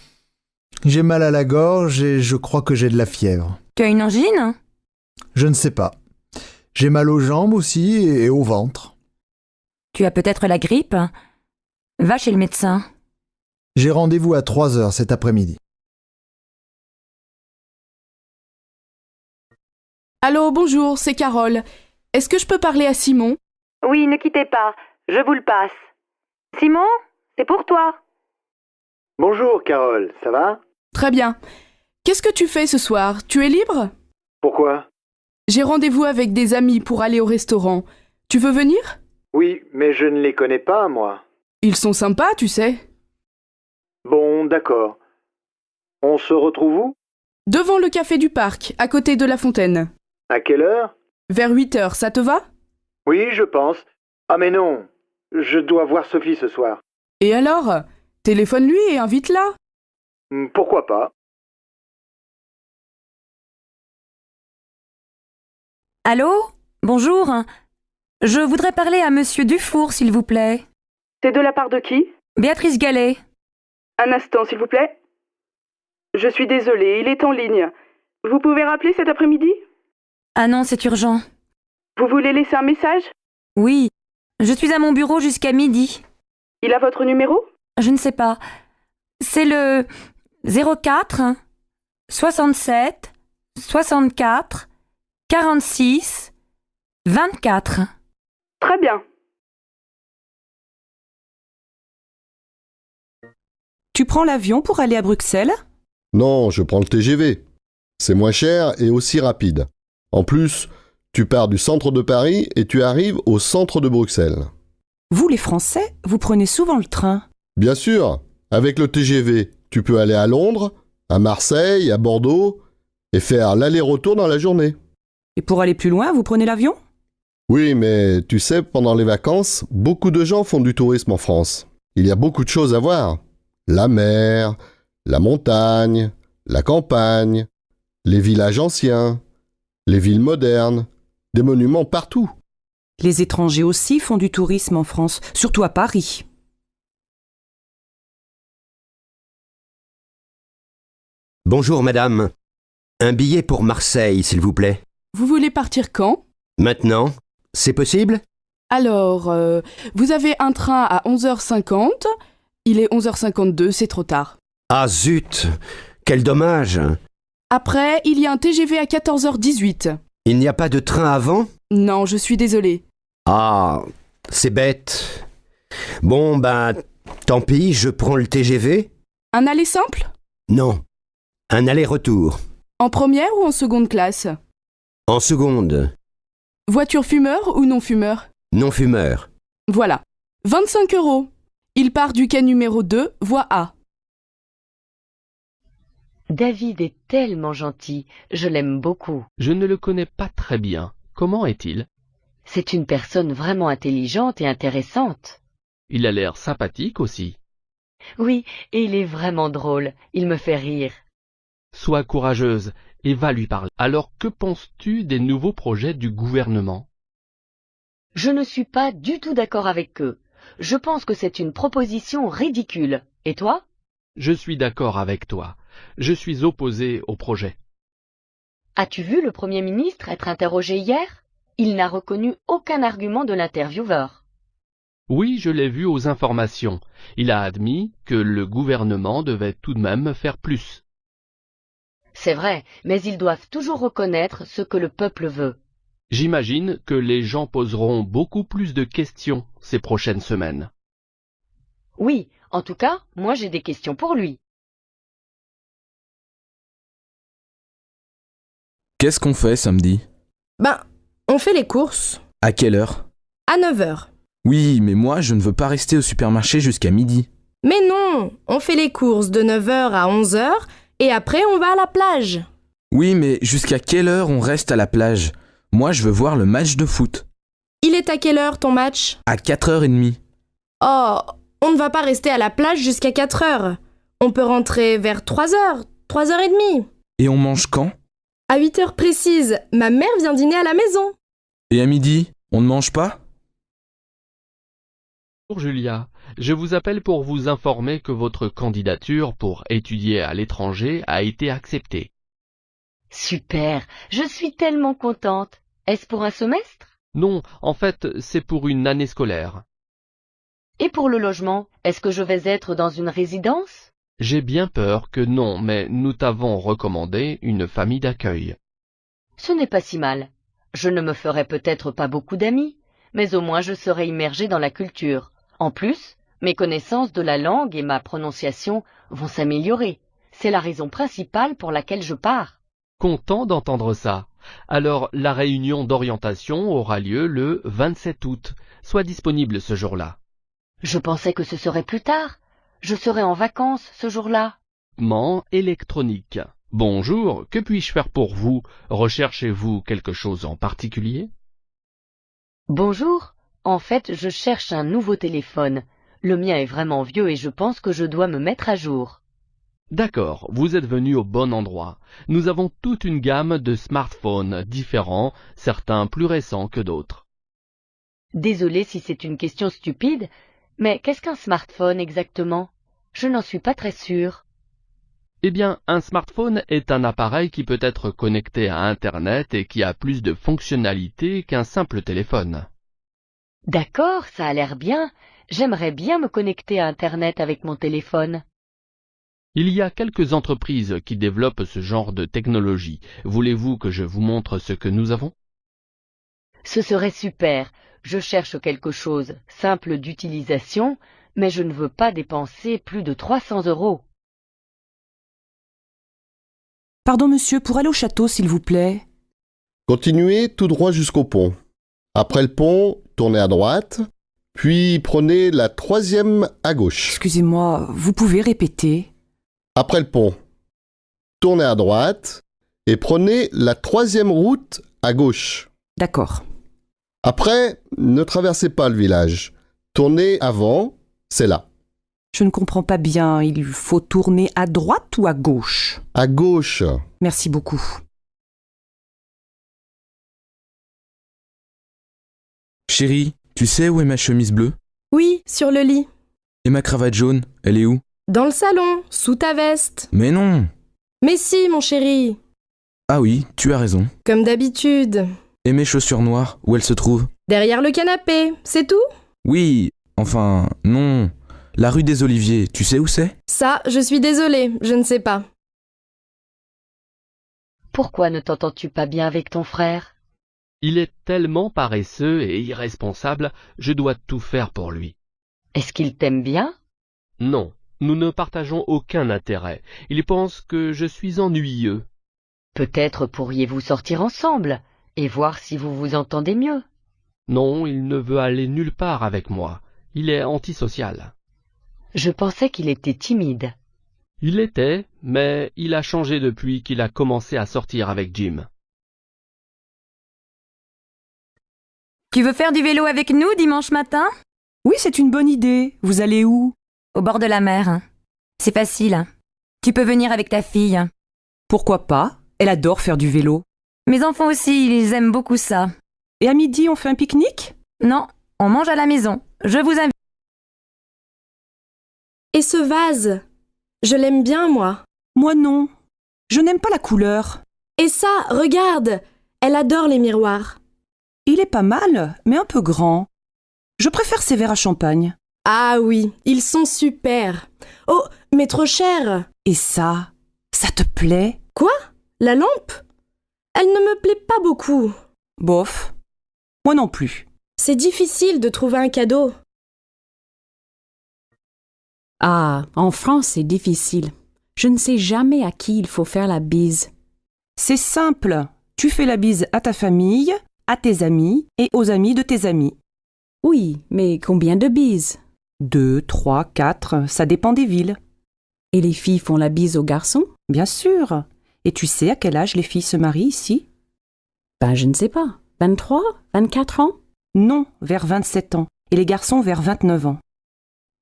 [SPEAKER 27] J'ai mal à la gorge et je crois que j'ai de la fièvre.
[SPEAKER 11] Tu as une angine?
[SPEAKER 27] Je ne sais pas. J'ai mal aux jambes aussi et au ventre.
[SPEAKER 11] Tu as peut-être la grippe? Va chez le médecin.
[SPEAKER 27] J'ai rendez-vous à 3 heures cet après-midi.
[SPEAKER 24] Allô, bonjour, c'est Carole. Est-ce que je peux parler à Simon?
[SPEAKER 11] Oui, ne quittez pas. Je vous le passe. Simon, c'est pour toi.
[SPEAKER 12] Bonjour Carole, ça va?
[SPEAKER 24] Très bien. Qu'est-ce que tu fais ce soir? Tu es libre?
[SPEAKER 12] Pourquoi?
[SPEAKER 24] J'ai rendez-vous avec des amis pour aller au restaurant. Tu veux venir?
[SPEAKER 12] Oui, mais je ne les connais pas, moi.
[SPEAKER 24] Ils sont sympas, tu sais.
[SPEAKER 12] Bon, d'accord. On se retrouve où?
[SPEAKER 24] Devant le café du parc, à côté de la fontaine.
[SPEAKER 12] À quelle heure?
[SPEAKER 24] Vers 8 heures, ça te va?
[SPEAKER 12] Oui, je pense. Ah mais non, je dois voir Sophie ce soir.
[SPEAKER 24] Et alors? Téléphone-lui et invite-la.
[SPEAKER 12] Pourquoi pas?
[SPEAKER 11] Allô? Bonjour. Je voudrais parler à Monsieur Dufour, s'il vous plaît.
[SPEAKER 17] C'est de la part de qui?
[SPEAKER 11] Béatrice Gallet.
[SPEAKER 17] Un instant, s'il vous plaît. Je suis désolée, il est en ligne. Vous pouvez rappeler cet après-midi?
[SPEAKER 11] Ah non, c'est urgent.
[SPEAKER 17] Vous voulez laisser un message?
[SPEAKER 11] Oui, je suis à mon bureau jusqu'à midi.
[SPEAKER 17] Il a votre numéro?
[SPEAKER 11] Je ne sais pas. C'est le 04 67 64 46 24.
[SPEAKER 17] Très bien.
[SPEAKER 25] Tu prends l'avion pour aller à Bruxelles?
[SPEAKER 3] Non, je prends le TGV. C'est moins cher et aussi rapide. En plus, tu pars du centre de Paris et tu arrives au centre de Bruxelles.
[SPEAKER 25] Vous, les Français, vous prenez souvent le train.
[SPEAKER 3] Bien sûr, avec le TGV, tu peux aller à Londres, à Marseille, à Bordeaux et faire l'aller-retour dans la journée.
[SPEAKER 25] Et pour aller plus loin, vous prenez l'avion?
[SPEAKER 3] Oui, mais tu sais, pendant les vacances, beaucoup de gens font du tourisme en France. Il y a beaucoup de choses à voir. La mer, la montagne, la campagne, les villages anciens, les villes modernes, des monuments partout.
[SPEAKER 25] Les étrangers aussi font du tourisme en France, surtout à Paris.
[SPEAKER 28] Bonjour madame. Un billet pour Marseille, s'il vous plaît.
[SPEAKER 17] Vous voulez partir quand?
[SPEAKER 28] Maintenant, c'est possible?
[SPEAKER 17] Alors, vous avez un train à 11h50. Il est 11h52, c'est trop tard.
[SPEAKER 28] Ah zut! Quel dommage!
[SPEAKER 17] Après, il y a un TGV à 14h18.
[SPEAKER 28] Il n'y a pas de train avant?
[SPEAKER 17] Non, je suis désolée.
[SPEAKER 28] Ah, c'est bête. Bon, ben, tant pis, je prends le TGV.
[SPEAKER 17] Un aller simple?
[SPEAKER 28] Non, un aller-retour.
[SPEAKER 17] En première ou en seconde classe?
[SPEAKER 28] En seconde.
[SPEAKER 17] Voiture fumeur ou non fumeur?
[SPEAKER 28] Non fumeur.
[SPEAKER 17] Voilà. 25 €. Il part du quai numéro 2, voie A.
[SPEAKER 1] David est tellement gentil, je l'aime beaucoup.
[SPEAKER 13] Je ne le connais pas très bien. Comment est-il?
[SPEAKER 1] C'est une personne vraiment intelligente et intéressante.
[SPEAKER 13] Il a l'air sympathique aussi.
[SPEAKER 1] Oui, et il est vraiment drôle, il me fait rire.
[SPEAKER 13] Sois courageuse et va lui parler. Alors que penses-tu des nouveaux projets du gouvernement?
[SPEAKER 1] Je ne suis pas du tout d'accord avec eux. Je pense que c'est une proposition ridicule. Et toi?
[SPEAKER 13] Je suis d'accord avec toi. Je suis opposé au projet.
[SPEAKER 1] As-tu vu le Premier ministre être interrogé hier? Il n'a reconnu aucun argument de l'intervieweur.
[SPEAKER 13] Oui, je l'ai vu aux informations. Il a admis que le gouvernement devait tout de même faire plus.
[SPEAKER 1] C'est vrai, mais ils doivent toujours reconnaître ce que le peuple veut.
[SPEAKER 13] J'imagine que les gens poseront beaucoup plus de questions ces prochaines semaines.
[SPEAKER 1] Oui, en tout cas, moi j'ai des questions pour lui.
[SPEAKER 2] Qu'est-ce qu'on fait samedi?
[SPEAKER 24] On fait les courses.
[SPEAKER 2] À quelle heure?
[SPEAKER 24] À 9h.
[SPEAKER 2] Oui, mais moi je ne veux pas rester au supermarché jusqu'à midi.
[SPEAKER 24] Mais non, on fait les courses de 9h à 11h et après on va à la plage.
[SPEAKER 2] Oui, mais jusqu'à quelle heure on reste à la plage? Moi je veux voir le match de foot.
[SPEAKER 24] Il est à quelle heure ton match?
[SPEAKER 2] À 4h30.
[SPEAKER 24] Oh, on ne va pas rester à la plage jusqu'à 4h. On peut rentrer vers 3h, 3h30.
[SPEAKER 2] Et on mange quand?
[SPEAKER 24] À 8h précises, ma mère vient dîner à la maison.
[SPEAKER 2] Et à midi, on ne mange pas?
[SPEAKER 13] Bonjour Julia, je vous appelle pour vous informer que votre candidature pour étudier à l'étranger a été acceptée.
[SPEAKER 1] Super, je suis tellement contente. Est-ce pour un semestre?
[SPEAKER 13] Non, en fait, c'est pour une année scolaire.
[SPEAKER 1] Et pour le logement, est-ce que je vais être dans une résidence?
[SPEAKER 13] J'ai bien peur que non, mais nous t'avons recommandé une famille d'accueil.
[SPEAKER 1] Ce n'est pas si mal. Je ne me ferai peut-être pas beaucoup d'amis, mais au moins je serai immergée dans la culture. En plus, mes connaissances de la langue et ma prononciation vont s'améliorer. C'est la raison principale pour laquelle je pars.
[SPEAKER 13] Content d'entendre ça. Alors, la réunion d'orientation aura lieu le 27 août. Sois disponible ce jour-là.
[SPEAKER 1] Je pensais que ce serait plus tard. Je serai en vacances ce jour-là.
[SPEAKER 13] Électronique. Bonjour, que puis-je faire pour vous? Recherchez-vous quelque chose en particulier?
[SPEAKER 1] Bonjour. En fait, je cherche un nouveau téléphone. Le mien est vraiment vieux et je pense que je dois me mettre à jour.
[SPEAKER 13] D'accord, vous êtes venu au bon endroit. Nous avons toute une gamme de smartphones différents, certains plus récents que d'autres.
[SPEAKER 1] Désolée si c'est une question stupide, mais qu'est-ce qu'un smartphone exactement? Je n'en suis pas très sûre.
[SPEAKER 13] Eh bien, un smartphone est un appareil qui peut être connecté à Internet et qui a plus de fonctionnalités qu'un simple téléphone.
[SPEAKER 1] D'accord, ça a l'air bien. J'aimerais bien me connecter à Internet avec mon téléphone.
[SPEAKER 13] Il y a quelques entreprises qui développent ce genre de technologie. Voulez-vous que je vous montre ce que nous avons?
[SPEAKER 1] Ce serait super. Je cherche quelque chose simple d'utilisation, mais je ne veux pas dépenser plus de 300 €.
[SPEAKER 25] Pardon, monsieur, pour aller au château, s'il vous plaît.
[SPEAKER 3] Continuez tout droit jusqu'au pont. Après le pont, tournez à droite, puis prenez la 3e à gauche.
[SPEAKER 25] Excusez-moi, vous pouvez répéter?
[SPEAKER 3] Après le pont, tournez à droite et prenez la 3e route à gauche.
[SPEAKER 25] D'accord.
[SPEAKER 3] Après, ne traversez pas le village. Tournez avant, c'est là.
[SPEAKER 25] Je ne comprends pas bien. Il faut tourner à droite ou à gauche?
[SPEAKER 3] À gauche.
[SPEAKER 25] Merci beaucoup.
[SPEAKER 2] Chérie, tu sais où est ma chemise bleue?
[SPEAKER 24] Oui, sur le lit.
[SPEAKER 2] Et ma cravate jaune, elle est où?
[SPEAKER 24] Dans le salon, sous ta veste.
[SPEAKER 2] Mais non!
[SPEAKER 24] Mais si, mon chéri.
[SPEAKER 2] Ah oui, tu as raison.
[SPEAKER 24] Comme d'habitude.
[SPEAKER 2] Et mes chaussures noires, où elles se trouvent?
[SPEAKER 24] Derrière le canapé, c'est tout?
[SPEAKER 2] Oui, enfin, non. La rue des Oliviers, tu sais où c'est?
[SPEAKER 24] Ça, je suis désolée, je ne sais pas.
[SPEAKER 1] Pourquoi ne t'entends-tu pas bien avec ton frère?
[SPEAKER 4] Il est tellement paresseux et irresponsable, je dois tout faire pour lui.
[SPEAKER 1] Est-ce qu'il t'aime bien?
[SPEAKER 4] Non, nous ne partageons aucun intérêt. Il pense que je suis ennuyeux.
[SPEAKER 1] Peut-être pourriez-vous sortir ensemble et voir si vous vous entendez mieux.
[SPEAKER 4] Non, il ne veut aller nulle part avec moi. Il est antisocial.
[SPEAKER 1] Je pensais qu'il était timide.
[SPEAKER 4] Il l'était, mais il a changé depuis qu'il a commencé à sortir avec Jim.
[SPEAKER 11] Tu veux faire du vélo avec nous dimanche matin?
[SPEAKER 25] Oui, c'est une bonne idée. Vous allez où?
[SPEAKER 11] Au bord de la mer. C'est facile. Tu peux venir avec ta fille.
[SPEAKER 25] Pourquoi pas? Elle adore faire du vélo.
[SPEAKER 11] Mes enfants aussi, ils aiment beaucoup ça.
[SPEAKER 25] Et à midi, on fait un pique-nique?
[SPEAKER 11] Non, on mange à la maison. Je vous invite.
[SPEAKER 24] Et ce vase? Je l'aime bien, moi.
[SPEAKER 25] Moi non. Je n'aime pas la couleur.
[SPEAKER 24] Et ça, regarde! Elle adore les miroirs.
[SPEAKER 25] Il est pas mal, mais un peu grand. Je préfère ces verres à champagne.
[SPEAKER 24] Ah oui, ils sont super. Oh, mais trop cher.
[SPEAKER 25] Et ça te plaît?
[SPEAKER 24] Quoi? La lampe? Elle ne me plaît pas beaucoup.
[SPEAKER 25] Bof. Moi non plus.
[SPEAKER 24] C'est difficile de trouver un cadeau.
[SPEAKER 7] Ah, en France, c'est difficile. Je ne sais jamais à qui il faut faire la bise.
[SPEAKER 25] C'est simple. Tu fais la bise à ta famille, à tes amis et aux amis de tes amis.
[SPEAKER 7] Oui, mais combien de bises?
[SPEAKER 25] 2, 3, 4, ça dépend des villes.
[SPEAKER 7] Et les filles font la bise aux garçons?
[SPEAKER 25] Bien sûr. Et tu sais à quel âge les filles se marient ici?
[SPEAKER 7] Ben, je ne sais pas. 23? 24 ans?
[SPEAKER 25] Non, vers 27 ans. Et les garçons vers 29 ans.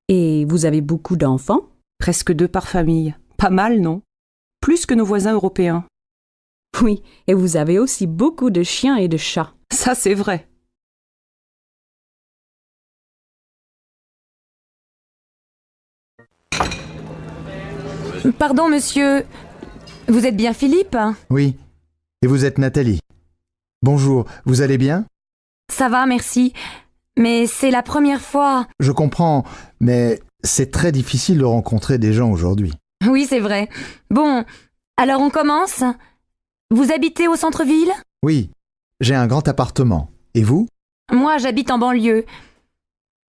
[SPEAKER 7] Et vous avez beaucoup d'enfants?
[SPEAKER 25] Presque 2 par famille. Pas mal, non? Plus que nos voisins européens.
[SPEAKER 7] Oui, et vous avez aussi beaucoup de chiens et de chats.
[SPEAKER 25] Ça, c'est vrai.
[SPEAKER 11] Pardon, monsieur. Vous êtes bien Philippe?
[SPEAKER 27] Oui. Et vous êtes Nathalie. Bonjour, vous allez bien?
[SPEAKER 11] Ça va, merci. Mais c'est la première fois.
[SPEAKER 27] Je comprends, mais c'est très difficile de rencontrer des gens aujourd'hui.
[SPEAKER 11] Oui, c'est vrai. Bon, alors on commence. Vous habitez au centre-ville?
[SPEAKER 27] Oui, j'ai un grand appartement. Et vous?
[SPEAKER 11] Moi, j'habite en banlieue.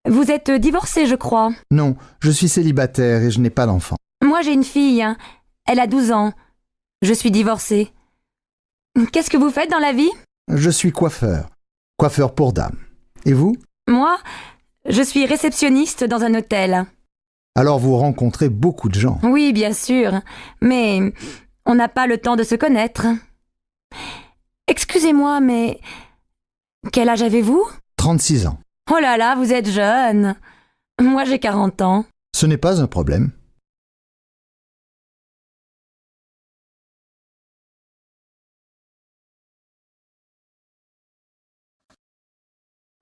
[SPEAKER 11] Vous êtes divorcé, je crois.
[SPEAKER 27] Non, je suis célibataire et je n'ai pas d'enfant.
[SPEAKER 11] Moi, j'ai une fille. Elle a 12 ans. Je suis divorcée. Qu'est-ce que vous faites dans la vie?
[SPEAKER 27] Je suis coiffeur. Coiffeur pour dames. Et vous?
[SPEAKER 11] Moi, je suis réceptionniste dans un hôtel.
[SPEAKER 27] Alors vous rencontrez beaucoup de gens.
[SPEAKER 11] Oui, bien sûr. Mais on n'a pas le temps de se connaître. Excusez-moi, mais quel âge avez-vous?
[SPEAKER 27] 36 ans.
[SPEAKER 11] Oh là là, vous êtes jeune. Moi, j'ai 40 ans.
[SPEAKER 27] Ce n'est pas un problème.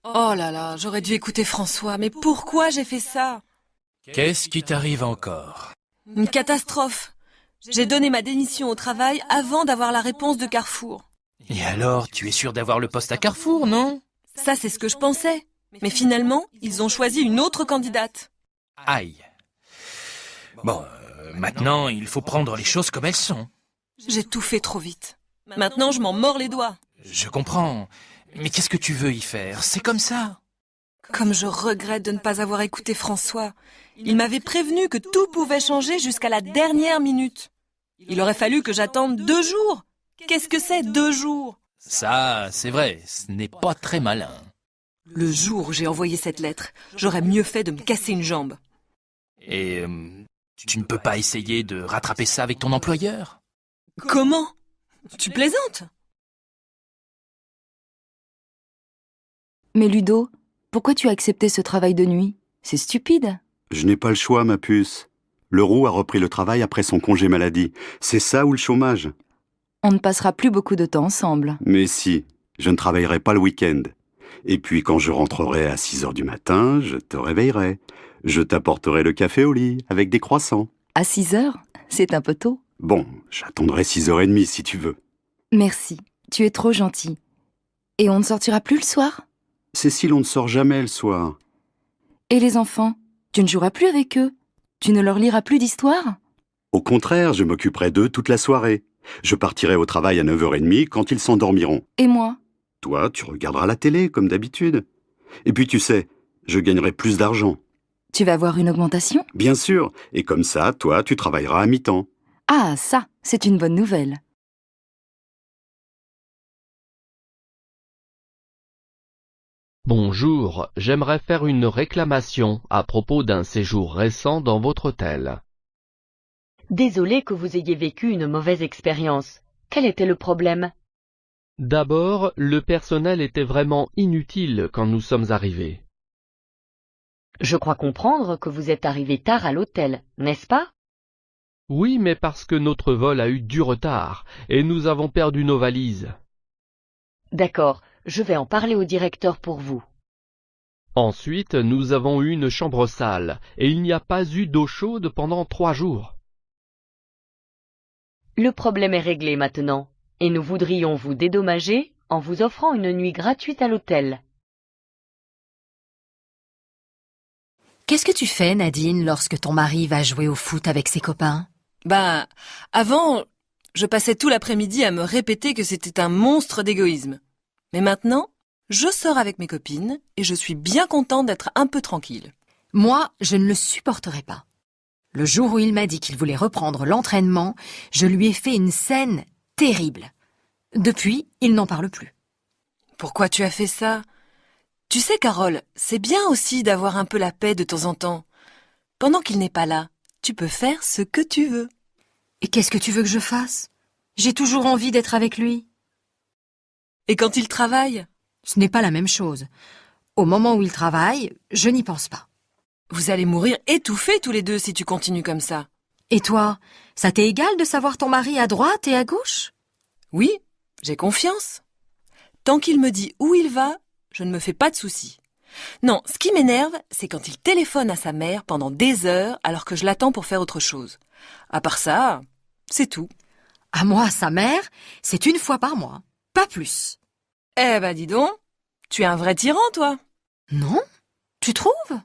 [SPEAKER 6] Oh là là, j'aurais dû écouter François, mais pourquoi j'ai fait ça?
[SPEAKER 13] Qu'est-ce qui t'arrive encore?
[SPEAKER 6] Une catastrophe. J'ai donné ma démission au travail avant d'avoir la réponse de Carrefour.
[SPEAKER 13] Et alors, tu es sûr d'avoir le poste à Carrefour, non?
[SPEAKER 6] Ça, c'est ce que je pensais. Mais finalement, ils ont choisi une autre candidate.
[SPEAKER 13] Aïe. Bon, maintenant, il faut prendre les choses comme elles sont.
[SPEAKER 6] J'ai tout fait trop vite. Maintenant, je m'en mords les doigts.
[SPEAKER 13] Je comprends. Mais qu'est-ce que tu veux y faire? C'est comme ça.
[SPEAKER 6] Comme je regrette de ne pas avoir écouté François. Il m'avait prévenu que tout pouvait changer jusqu'à la dernière minute. Il aurait fallu que j'attende 2 jours. Qu'est-ce que c'est 2 jours?
[SPEAKER 13] Ça, c'est vrai, ce n'est pas très malin.
[SPEAKER 6] Le jour où j'ai envoyé cette lettre, j'aurais mieux fait de me casser une jambe.
[SPEAKER 13] Et tu ne peux pas essayer de rattraper ça avec ton employeur?
[SPEAKER 6] Comment? Tu plaisantes?
[SPEAKER 8] Mais Ludo, pourquoi tu as accepté ce travail de nuit? C'est stupide.
[SPEAKER 9] Je n'ai pas le choix, ma puce. Leroux a repris le travail après son congé maladie. C'est ça ou le chômage?
[SPEAKER 8] On ne passera plus beaucoup de temps ensemble.
[SPEAKER 9] Mais si, je ne travaillerai pas le week-end. Et puis quand je rentrerai à 6 heures du matin, je te réveillerai. Je t'apporterai le café au lit, avec des croissants.
[SPEAKER 8] À 6 heures? C'est un peu tôt.
[SPEAKER 9] Bon, j'attendrai 6h30 si tu veux.
[SPEAKER 8] Merci, tu es trop gentil. Et on ne sortira plus le soir?
[SPEAKER 9] Cécile, on ne sort jamais le soir.
[SPEAKER 8] Et les enfants? Tu ne joueras plus avec eux? Tu ne leur liras plus d'histoires?
[SPEAKER 9] Au contraire, je m'occuperai d'eux toute la soirée. Je partirai au travail à 9h30 quand ils s'endormiront.
[SPEAKER 8] Et moi?
[SPEAKER 9] Toi, tu regarderas la télé, comme d'habitude. Et puis tu sais, je gagnerai plus d'argent.
[SPEAKER 8] Tu vas avoir une augmentation?
[SPEAKER 9] Bien sûr, et comme ça, toi, tu travailleras à mi-temps.
[SPEAKER 8] Ah, ça, c'est une bonne nouvelle.
[SPEAKER 4] Bonjour, j'aimerais faire une réclamation à propos d'un séjour récent dans votre hôtel.
[SPEAKER 1] Désolé que vous ayez vécu une mauvaise expérience. Quel était le problème?
[SPEAKER 4] D'abord, le personnel était vraiment inutile quand nous sommes arrivés.
[SPEAKER 1] Je crois comprendre que vous êtes arrivé tard à l'hôtel, n'est-ce pas?
[SPEAKER 4] Oui, mais parce que notre vol a eu du retard et nous avons perdu nos valises.
[SPEAKER 1] D'accord, je vais en parler au directeur pour vous.
[SPEAKER 4] Ensuite, nous avons eu une chambre sale et il n'y a pas eu d'eau chaude pendant 3 jours.
[SPEAKER 1] Le problème est réglé maintenant, et nous voudrions vous dédommager en vous offrant une nuit gratuite à l'hôtel.
[SPEAKER 14] Qu'est-ce que tu fais, Nadine, lorsque ton mari va jouer au foot avec ses copains?
[SPEAKER 6] Avant, je passais tout l'après-midi à me répéter que c'était un monstre d'égoïsme. Mais maintenant, je sors avec mes copines et je suis bien contente d'être un peu tranquille.
[SPEAKER 14] Moi, je ne le supporterai pas. Le jour où il m'a dit qu'il voulait reprendre l'entraînement, je lui ai fait une scène terrible. Depuis, il n'en parle plus.
[SPEAKER 6] Pourquoi tu as fait ça? Tu sais, Carole, c'est bien aussi d'avoir un peu la paix de temps en temps. Pendant qu'il n'est pas là, tu peux faire ce que tu veux.
[SPEAKER 14] Et qu'est-ce que tu veux que je fasse? J'ai toujours envie d'être avec lui.
[SPEAKER 6] Et quand il travaille?
[SPEAKER 14] Ce n'est pas la même chose. Au moment où il travaille, je n'y pense pas.
[SPEAKER 6] Vous allez mourir étouffés tous les deux si tu continues comme ça.
[SPEAKER 14] Et toi, ça t'est égal de savoir ton mari à droite et à gauche?
[SPEAKER 6] Oui, j'ai confiance. Tant qu'il me dit où il va, je ne me fais pas de soucis. Non, ce qui m'énerve, c'est quand il téléphone à sa mère pendant des heures alors que je l'attends pour faire autre chose. À part ça, c'est tout.
[SPEAKER 14] À moi, sa mère, c'est 1 fois par mois, pas plus.
[SPEAKER 6] Eh ben dis donc, tu es un vrai tyran, toi.
[SPEAKER 14] Non? Tu trouves?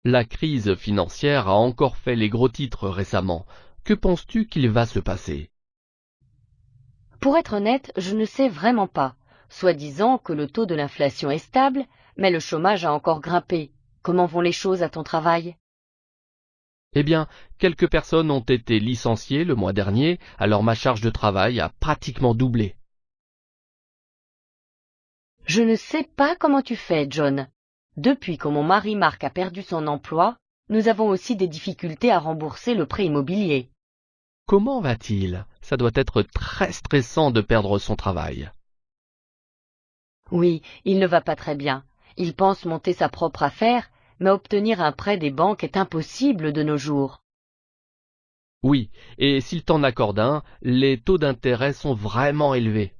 [SPEAKER 4] La crise financière a encore fait les gros titres récemment. Que penses-tu qu'il va se passer?
[SPEAKER 1] Pour être honnête, je ne sais vraiment pas. Soi-disant que le taux de l'inflation est stable, mais le chômage a encore grimpé. Comment vont les choses à ton travail?
[SPEAKER 4] Eh bien, quelques personnes ont été licenciées le mois dernier, alors ma charge de travail a pratiquement doublé.
[SPEAKER 1] Je ne sais pas comment tu fais, John. Depuis que mon mari Marc a perdu son emploi, nous avons aussi des difficultés à rembourser le prêt immobilier.
[SPEAKER 4] Comment va-t-il? Ça doit être très stressant de perdre son travail.
[SPEAKER 1] Oui, il ne va pas très bien. Il pense monter sa propre affaire, mais obtenir un prêt des banques est impossible de nos jours.
[SPEAKER 4] Oui, et s'il t'en accorde un, les taux d'intérêt sont vraiment élevés.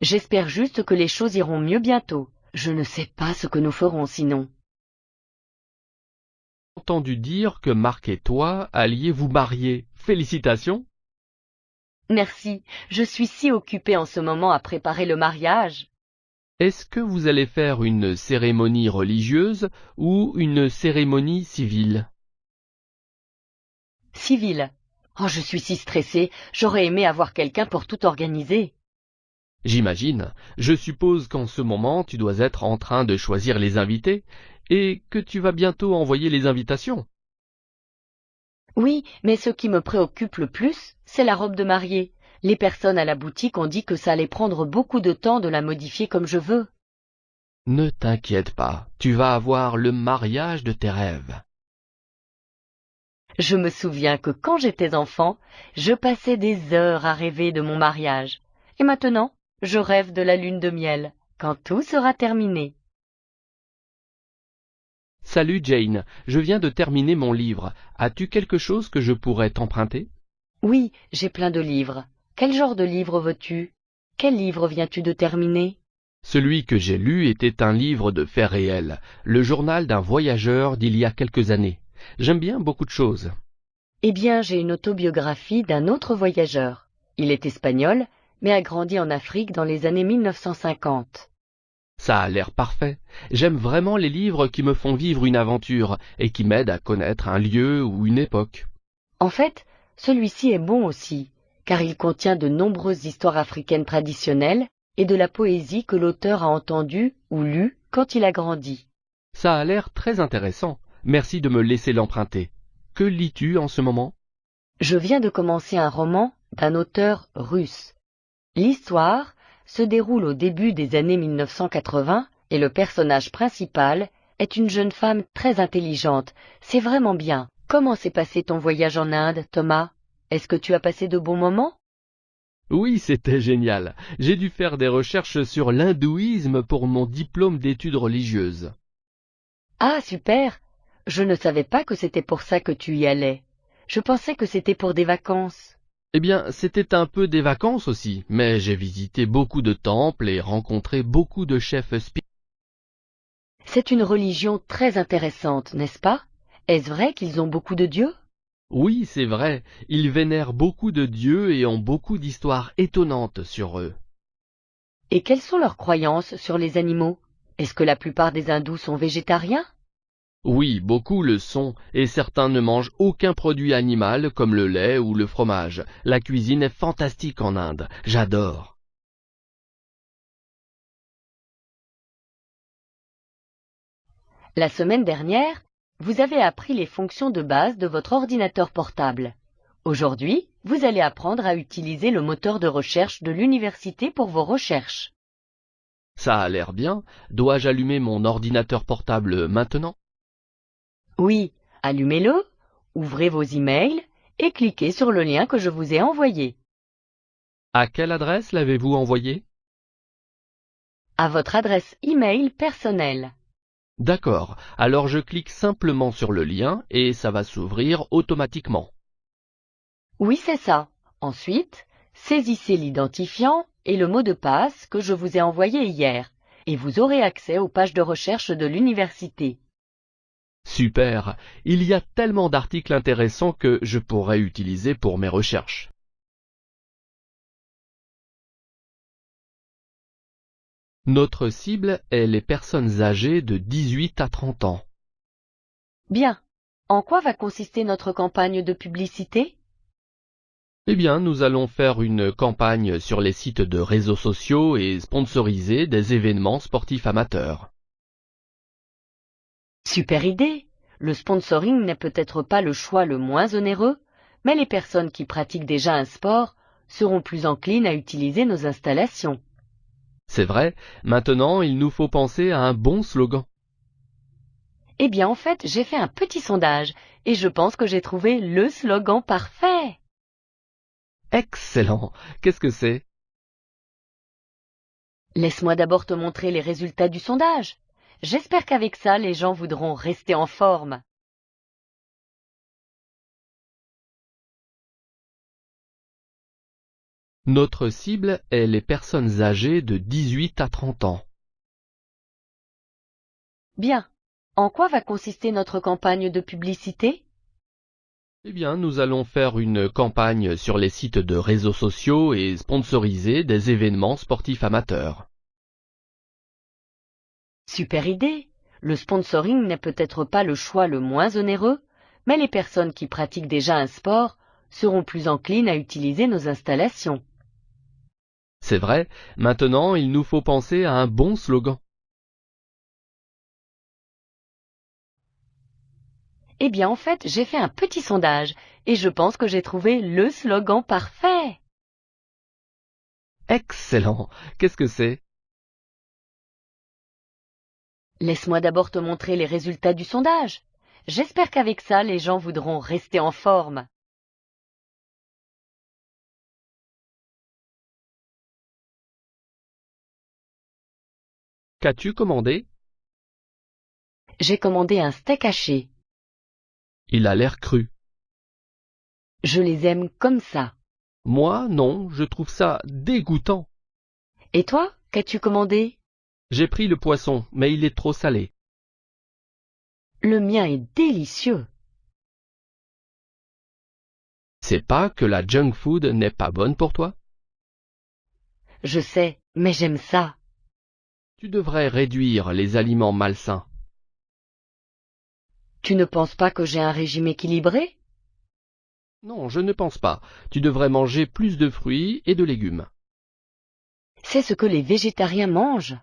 [SPEAKER 1] J'espère juste que les choses iront mieux bientôt. Je ne sais pas ce que nous ferons sinon.
[SPEAKER 4] J'ai entendu dire que Marc et toi alliez vous marier. Félicitations.
[SPEAKER 1] Merci, je suis si occupée en ce moment à préparer le mariage.
[SPEAKER 4] Est-ce que vous allez faire une cérémonie religieuse ou une cérémonie civile?
[SPEAKER 1] Civile. Oh, je suis si stressée, j'aurais aimé avoir quelqu'un pour tout organiser.
[SPEAKER 4] J'imagine. Je suppose qu'en ce moment, tu dois être en train de choisir les invités et que tu vas bientôt envoyer les invitations.
[SPEAKER 1] Oui, mais ce qui me préoccupe le plus, c'est la robe de mariée. Les personnes à la boutique ont dit que ça allait prendre beaucoup de temps de la modifier comme je veux.
[SPEAKER 4] Ne t'inquiète pas, tu vas avoir le mariage de tes rêves.
[SPEAKER 1] Je me souviens que quand j'étais enfant, je passais des heures à rêver de mon mariage. Et maintenant, je rêve de la lune de miel, quand tout sera terminé.
[SPEAKER 4] Salut Jane, je viens de terminer mon livre. As-tu quelque chose que je pourrais t'emprunter?
[SPEAKER 1] Oui, j'ai plein de livres. Quel genre de livre veux-tu? Quel livre viens-tu de terminer?
[SPEAKER 4] Celui que j'ai lu était un livre de faits réels, le journal d'un voyageur d'il y a quelques années. J'aime bien beaucoup de choses.
[SPEAKER 1] Eh bien, j'ai une autobiographie d'un autre voyageur. Il est espagnol, mais a grandi en Afrique dans les années 1950.
[SPEAKER 4] Ça a l'air parfait. J'aime vraiment les livres qui me font vivre une aventure et qui m'aident à connaître un lieu ou une époque.
[SPEAKER 1] En fait, celui-ci est bon aussi, car il contient de nombreuses histoires africaines traditionnelles et de la poésie que l'auteur a entendue ou lue quand il a grandi.
[SPEAKER 4] Ça a l'air très intéressant. Merci de me laisser l'emprunter. Que lis-tu en ce moment?
[SPEAKER 1] Je viens de commencer un roman d'un auteur russe. L'histoire se déroule au début des années 1980 et le personnage principal est une jeune femme très intelligente. C'est vraiment bien. Comment s'est passé ton voyage en Inde, Thomas? Est-ce que tu as passé de bons moments?
[SPEAKER 4] Oui, c'était génial. J'ai dû faire des recherches sur l'hindouisme pour mon diplôme d'études religieuses.
[SPEAKER 1] Ah, super! Je ne savais pas que c'était pour ça que tu y allais. Je pensais que c'était pour des vacances.
[SPEAKER 4] Eh bien, c'était un peu des vacances aussi, mais j'ai visité beaucoup de temples et rencontré beaucoup de chefs spirituels.
[SPEAKER 1] C'est une religion très intéressante, n'est-ce pas? Est-ce vrai qu'ils ont beaucoup de dieux?
[SPEAKER 4] Oui, c'est vrai. Ils vénèrent beaucoup de dieux et ont beaucoup d'histoires étonnantes sur eux.
[SPEAKER 1] Et quelles sont leurs croyances sur les animaux? Est-ce que la plupart des hindous sont végétariens?
[SPEAKER 4] Oui, beaucoup le sont, et certains ne mangent aucun produit animal comme le lait ou le fromage. La cuisine est fantastique en Inde. J'adore.
[SPEAKER 1] La semaine dernière, vous avez appris les fonctions de base de votre ordinateur portable. Aujourd'hui, vous allez apprendre à utiliser le moteur de recherche de l'université pour vos recherches.
[SPEAKER 4] Ça a l'air bien. Dois-je allumer mon ordinateur portable maintenant?
[SPEAKER 1] Oui, allumez-le, ouvrez vos emails et cliquez sur le lien que je vous ai envoyé.
[SPEAKER 4] À quelle adresse l'avez-vous envoyé?
[SPEAKER 1] À votre adresse email personnelle.
[SPEAKER 4] D'accord, alors je clique simplement sur le lien et ça va s'ouvrir automatiquement.
[SPEAKER 1] Oui, c'est ça. Ensuite, saisissez l'identifiant et le mot de passe que je vous ai envoyé hier et vous aurez accès aux pages de recherche de l'université.
[SPEAKER 4] Super, il y a tellement d'articles intéressants que je pourrais utiliser pour mes recherches. Notre cible est les personnes âgées de 18 à 30 ans.
[SPEAKER 1] Bien. En quoi va consister notre campagne de publicité?
[SPEAKER 4] Eh bien, nous allons faire une campagne sur les sites de réseaux sociaux et sponsoriser des événements sportifs amateurs.
[SPEAKER 1] Super idée! Le sponsoring n'est peut-être pas le choix le moins onéreux, mais les personnes qui pratiquent déjà un sport seront plus enclines à utiliser nos installations.
[SPEAKER 4] C'est vrai, maintenant il nous faut penser à un bon slogan.
[SPEAKER 1] Eh bien, en fait, j'ai fait un petit sondage et je pense que j'ai trouvé le slogan parfait.
[SPEAKER 4] Excellent! Qu'est-ce que c'est?
[SPEAKER 1] Laisse-moi d'abord te montrer les résultats du sondage. J'espère qu'avec ça, les gens voudront rester en forme.
[SPEAKER 4] Notre cible est les personnes âgées de 18 à 30 ans.
[SPEAKER 1] Bien. En quoi va consister notre campagne de publicité?
[SPEAKER 4] Eh bien, nous allons faire une campagne sur les sites de réseaux sociaux et sponsoriser des événements sportifs amateurs.
[SPEAKER 1] Super idée! Le sponsoring n'est peut-être pas le choix le moins onéreux, mais les personnes qui pratiquent déjà un sport seront plus enclines à utiliser nos installations.
[SPEAKER 4] C'est vrai, maintenant il nous faut penser à un bon slogan.
[SPEAKER 1] Eh bien, en fait, j'ai fait un petit sondage et je pense que j'ai trouvé le slogan parfait.
[SPEAKER 4] Excellent. Qu'est-ce que c'est?
[SPEAKER 1] Laisse-moi d'abord te montrer les résultats du sondage. J'espère qu'avec ça, les gens voudront rester en forme.
[SPEAKER 4] Qu'as-tu commandé?
[SPEAKER 1] J'ai commandé un steak haché.
[SPEAKER 4] Il a l'air cru.
[SPEAKER 1] Je les aime comme ça.
[SPEAKER 4] Moi, non, je trouve ça dégoûtant.
[SPEAKER 1] Et toi, qu'as-tu commandé?
[SPEAKER 4] J'ai pris le poisson, mais il est trop salé.
[SPEAKER 1] Le mien est délicieux.
[SPEAKER 4] C'est pas que la junk food n'est pas bonne pour toi?
[SPEAKER 1] Je sais, mais j'aime ça.
[SPEAKER 4] Tu devrais réduire les aliments malsains.
[SPEAKER 1] Tu ne penses pas que j'ai un régime équilibré?
[SPEAKER 4] Non, je ne pense pas. Tu devrais manger plus de fruits et de légumes.
[SPEAKER 1] C'est ce que les végétariens mangent.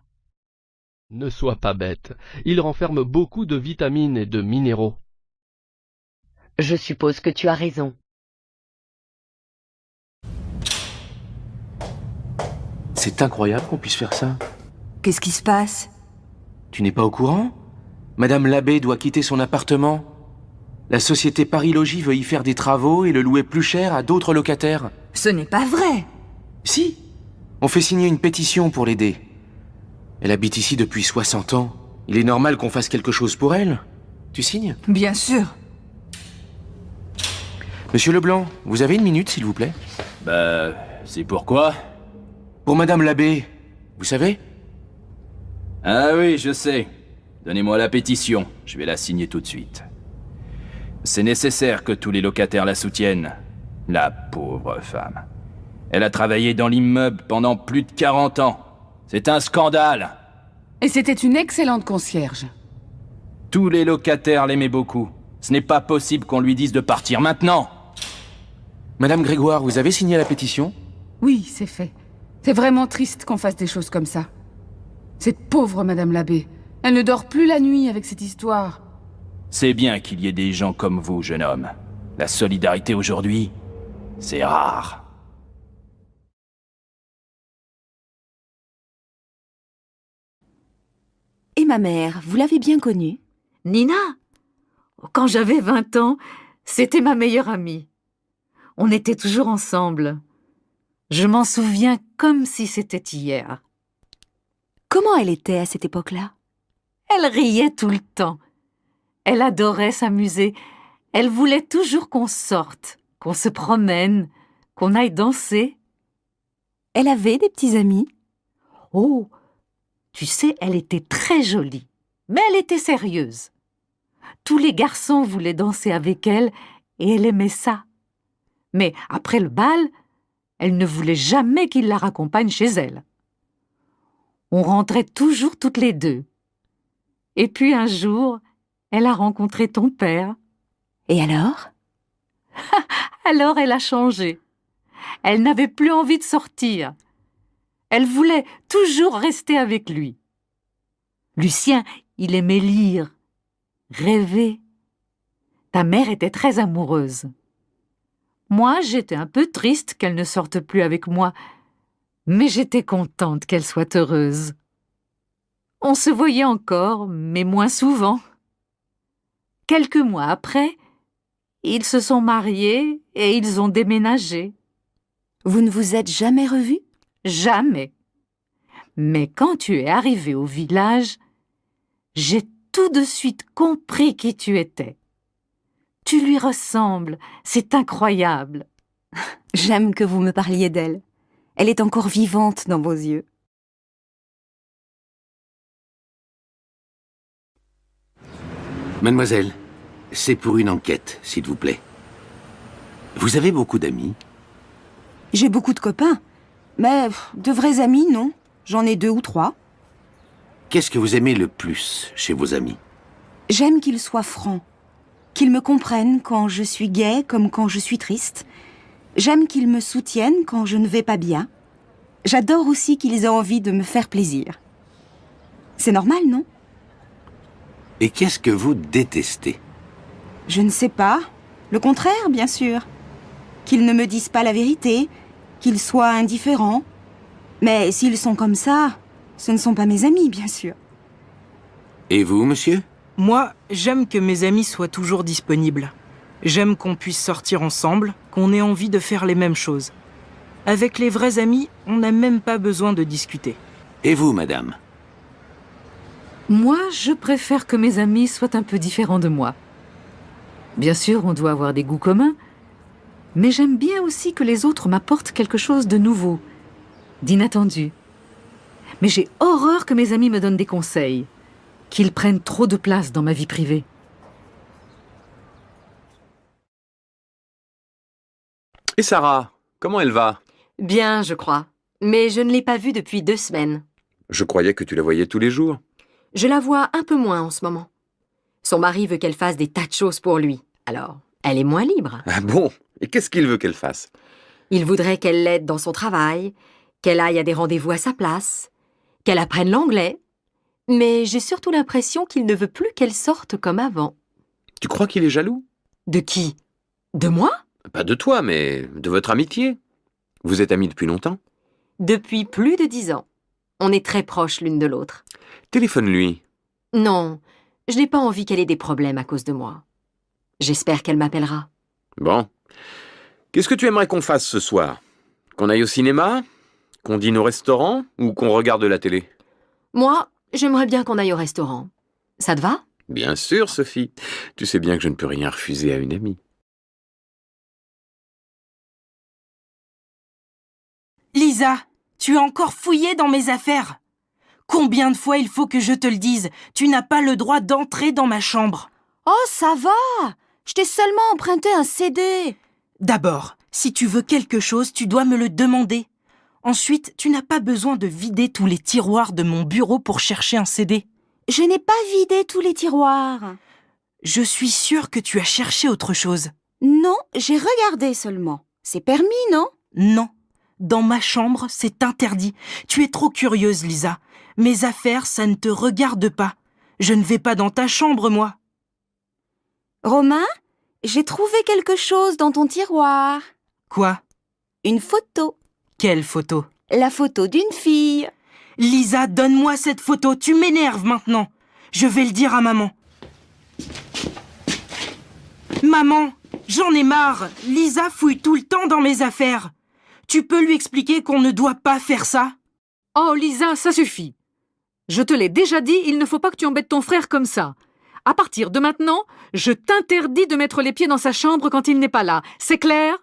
[SPEAKER 4] Ne sois pas bête. Ils renferment beaucoup de vitamines et de minéraux.
[SPEAKER 1] Je suppose que tu as raison.
[SPEAKER 2] C'est incroyable qu'on puisse faire ça.
[SPEAKER 8] Qu'est-ce qui se passe?
[SPEAKER 2] Tu n'es pas au courant? Madame Labbé doit quitter son appartement. La société Paris Logis veut y faire des travaux et le louer plus cher à d'autres locataires.
[SPEAKER 8] Ce n'est pas vrai.
[SPEAKER 2] Si. On fait signer une pétition pour l'aider. Elle habite ici depuis 60 ans. Il est normal qu'on fasse quelque chose pour elle. Tu signes?
[SPEAKER 8] Bien sûr.
[SPEAKER 2] Monsieur Leblanc, vous avez une minute, s'il vous plaît?
[SPEAKER 5] C'est pourquoi?
[SPEAKER 2] Pour Madame Labbé, vous savez?
[SPEAKER 5] Ah oui, je sais. Donnez-moi la pétition, je vais la signer tout de suite. C'est nécessaire que tous les locataires la soutiennent. La pauvre femme. Elle a travaillé dans l'immeuble pendant plus de 40 ans. C'est un scandale.
[SPEAKER 10] Et c'était une excellente concierge.
[SPEAKER 5] Tous les locataires l'aimaient beaucoup. Ce n'est pas possible qu'on lui dise de partir maintenant.
[SPEAKER 2] Madame Grégoire, vous avez signé la pétition?
[SPEAKER 10] Oui, c'est fait. C'est vraiment triste qu'on fasse des choses comme ça. Cette pauvre Madame Labbé, elle ne dort plus la nuit avec cette histoire.
[SPEAKER 5] C'est bien qu'il y ait des gens comme vous, jeune homme. La solidarité aujourd'hui, c'est rare.
[SPEAKER 8] Et ma mère, vous l'avez bien connue?
[SPEAKER 16] Nina? Quand j'avais 20 ans, c'était ma meilleure amie. On était toujours ensemble. Je m'en souviens comme si c'était hier.
[SPEAKER 8] Comment elle était à cette époque-là?
[SPEAKER 16] Elle riait tout le temps. Elle adorait s'amuser. Elle voulait toujours qu'on sorte, qu'on se promène, qu'on aille danser.
[SPEAKER 8] Elle avait des petits amis?
[SPEAKER 16] Oh, tu sais, elle était très jolie, mais elle était sérieuse. Tous les garçons voulaient danser avec elle et elle aimait ça. Mais après le bal, elle ne voulait jamais qu'il la raccompagne chez elle. On rentrait toujours toutes les deux. Et puis un jour, elle a rencontré ton père.
[SPEAKER 8] Et alors?
[SPEAKER 16] Alors elle a changé. Elle n'avait plus envie de sortir. Elle voulait toujours rester avec lui. Lucien, il aimait lire, rêver. Ta mère était très amoureuse. Moi, j'étais un peu triste qu'elle ne sorte plus avec moi, mais j'étais contente qu'elle soit heureuse. On se voyait encore, mais moins souvent. Quelques mois après, ils se sont mariés et ils ont déménagé.
[SPEAKER 8] Vous ne vous êtes jamais revus?
[SPEAKER 16] Jamais. Mais quand tu es arrivé au village, j'ai tout de suite compris qui tu étais. Tu lui ressembles, c'est incroyable.
[SPEAKER 8] J'aime que vous me parliez d'elle. Elle est encore vivante dans vos yeux.
[SPEAKER 28] Mademoiselle, c'est pour une enquête, s'il vous plaît. Vous avez beaucoup d'amis?
[SPEAKER 8] J'ai beaucoup de copains, mais de vrais amis, non. J'en ai 2 ou 3.
[SPEAKER 28] Qu'est-ce que vous aimez le plus chez vos amis?
[SPEAKER 8] J'aime qu'ils soient francs, qu'ils me comprennent quand je suis gaie comme quand je suis triste. J'aime qu'ils me soutiennent quand je ne vais pas bien.
[SPEAKER 15] J'adore aussi qu'ils aient envie de me faire plaisir. C'est normal, non?
[SPEAKER 18] Et qu'est-ce que vous détestez?
[SPEAKER 15] Je ne sais pas. Le contraire, bien sûr. Qu'ils ne me disent pas la vérité, qu'ils soient indifférents. Mais s'ils sont comme ça, ce ne sont pas mes amis, bien sûr.
[SPEAKER 18] Et vous, monsieur?
[SPEAKER 19] Moi, j'aime que mes amis soient toujours disponibles. J'aime qu'on puisse sortir ensemble, qu'on ait envie de faire les mêmes choses. Avec les vrais amis, on n'a même pas besoin de discuter.
[SPEAKER 18] Et vous, madame?
[SPEAKER 16] Moi, je préfère que mes amis soient un peu différents de moi. Bien sûr, on doit avoir des goûts communs, mais j'aime bien aussi que les autres m'apportent quelque chose de nouveau, d'inattendu. Mais j'ai horreur que mes amis me donnent des conseils, qu'ils prennent trop de place dans ma vie privée.
[SPEAKER 20] Et Sarah, comment elle va?
[SPEAKER 21] Bien, je crois. Mais je ne l'ai pas vue depuis 2 semaines.
[SPEAKER 20] Je croyais que tu la voyais tous les jours.
[SPEAKER 21] Je la vois un peu moins en ce moment. Son mari veut qu'elle fasse des tas de choses pour lui. Alors, elle est moins libre.
[SPEAKER 20] Ah bon? Et qu'est-ce qu'il veut qu'elle fasse?
[SPEAKER 21] Il voudrait qu'elle l'aide dans son travail, qu'elle aille à des rendez-vous à sa place, qu'elle apprenne l'anglais. Mais j'ai surtout l'impression qu'il ne veut plus qu'elle sorte comme avant.
[SPEAKER 20] Tu crois qu'il est jaloux?
[SPEAKER 21] De qui? De moi?
[SPEAKER 20] Pas de toi, mais de votre amitié. Vous êtes amis depuis longtemps?
[SPEAKER 21] Depuis plus de 10 ans. On est très proches l'une de l'autre.
[SPEAKER 20] Téléphone-lui.
[SPEAKER 21] Non, je n'ai pas envie qu'elle ait des problèmes à cause de moi. J'espère qu'elle m'appellera.
[SPEAKER 20] Bon. Qu'est-ce que tu aimerais qu'on fasse ce soir? Qu'on aille au cinéma? Qu'on dîne au restaurant? Ou qu'on regarde la télé?
[SPEAKER 21] Moi, j'aimerais bien qu'on aille au restaurant. Ça te va?
[SPEAKER 20] Bien sûr, Sophie. Tu sais bien que je ne peux rien refuser à une amie.
[SPEAKER 19] Lisa, tu as encore fouillé dans mes affaires. Combien de fois il faut que je te le dise? Tu n'as pas le droit d'entrer dans ma chambre.
[SPEAKER 22] Oh, ça va! Je t'ai seulement emprunté un CD.
[SPEAKER 19] D'abord, si tu veux quelque chose, tu dois me le demander. Ensuite, tu n'as pas besoin de vider tous les tiroirs de mon bureau pour chercher un CD.
[SPEAKER 22] Je n'ai pas vidé tous les tiroirs.
[SPEAKER 19] Je suis sûre que tu as cherché autre chose.
[SPEAKER 22] Non, j'ai regardé seulement. C'est permis, non?
[SPEAKER 19] Non. Dans ma chambre, c'est interdit. Tu es trop curieuse, Lisa. Mes affaires, ça ne te regarde pas. Je ne vais pas dans ta chambre, moi.
[SPEAKER 22] Romain, j'ai trouvé quelque chose dans ton tiroir.
[SPEAKER 19] Quoi?
[SPEAKER 22] Une photo.
[SPEAKER 19] Quelle photo?
[SPEAKER 22] La photo d'une fille.
[SPEAKER 19] Lisa, donne-moi cette photo. Tu m'énerves maintenant. Je vais le dire à maman. Maman, j'en ai marre. Lisa fouille tout le temps dans mes affaires. Tu peux lui expliquer qu'on ne doit pas faire ça?
[SPEAKER 16] Oh, Lisa, ça suffit. Je te l'ai déjà dit, il ne faut pas que tu embêtes ton frère comme ça. À partir de maintenant, je t'interdis de mettre les pieds dans sa chambre quand il n'est pas là. C'est clair?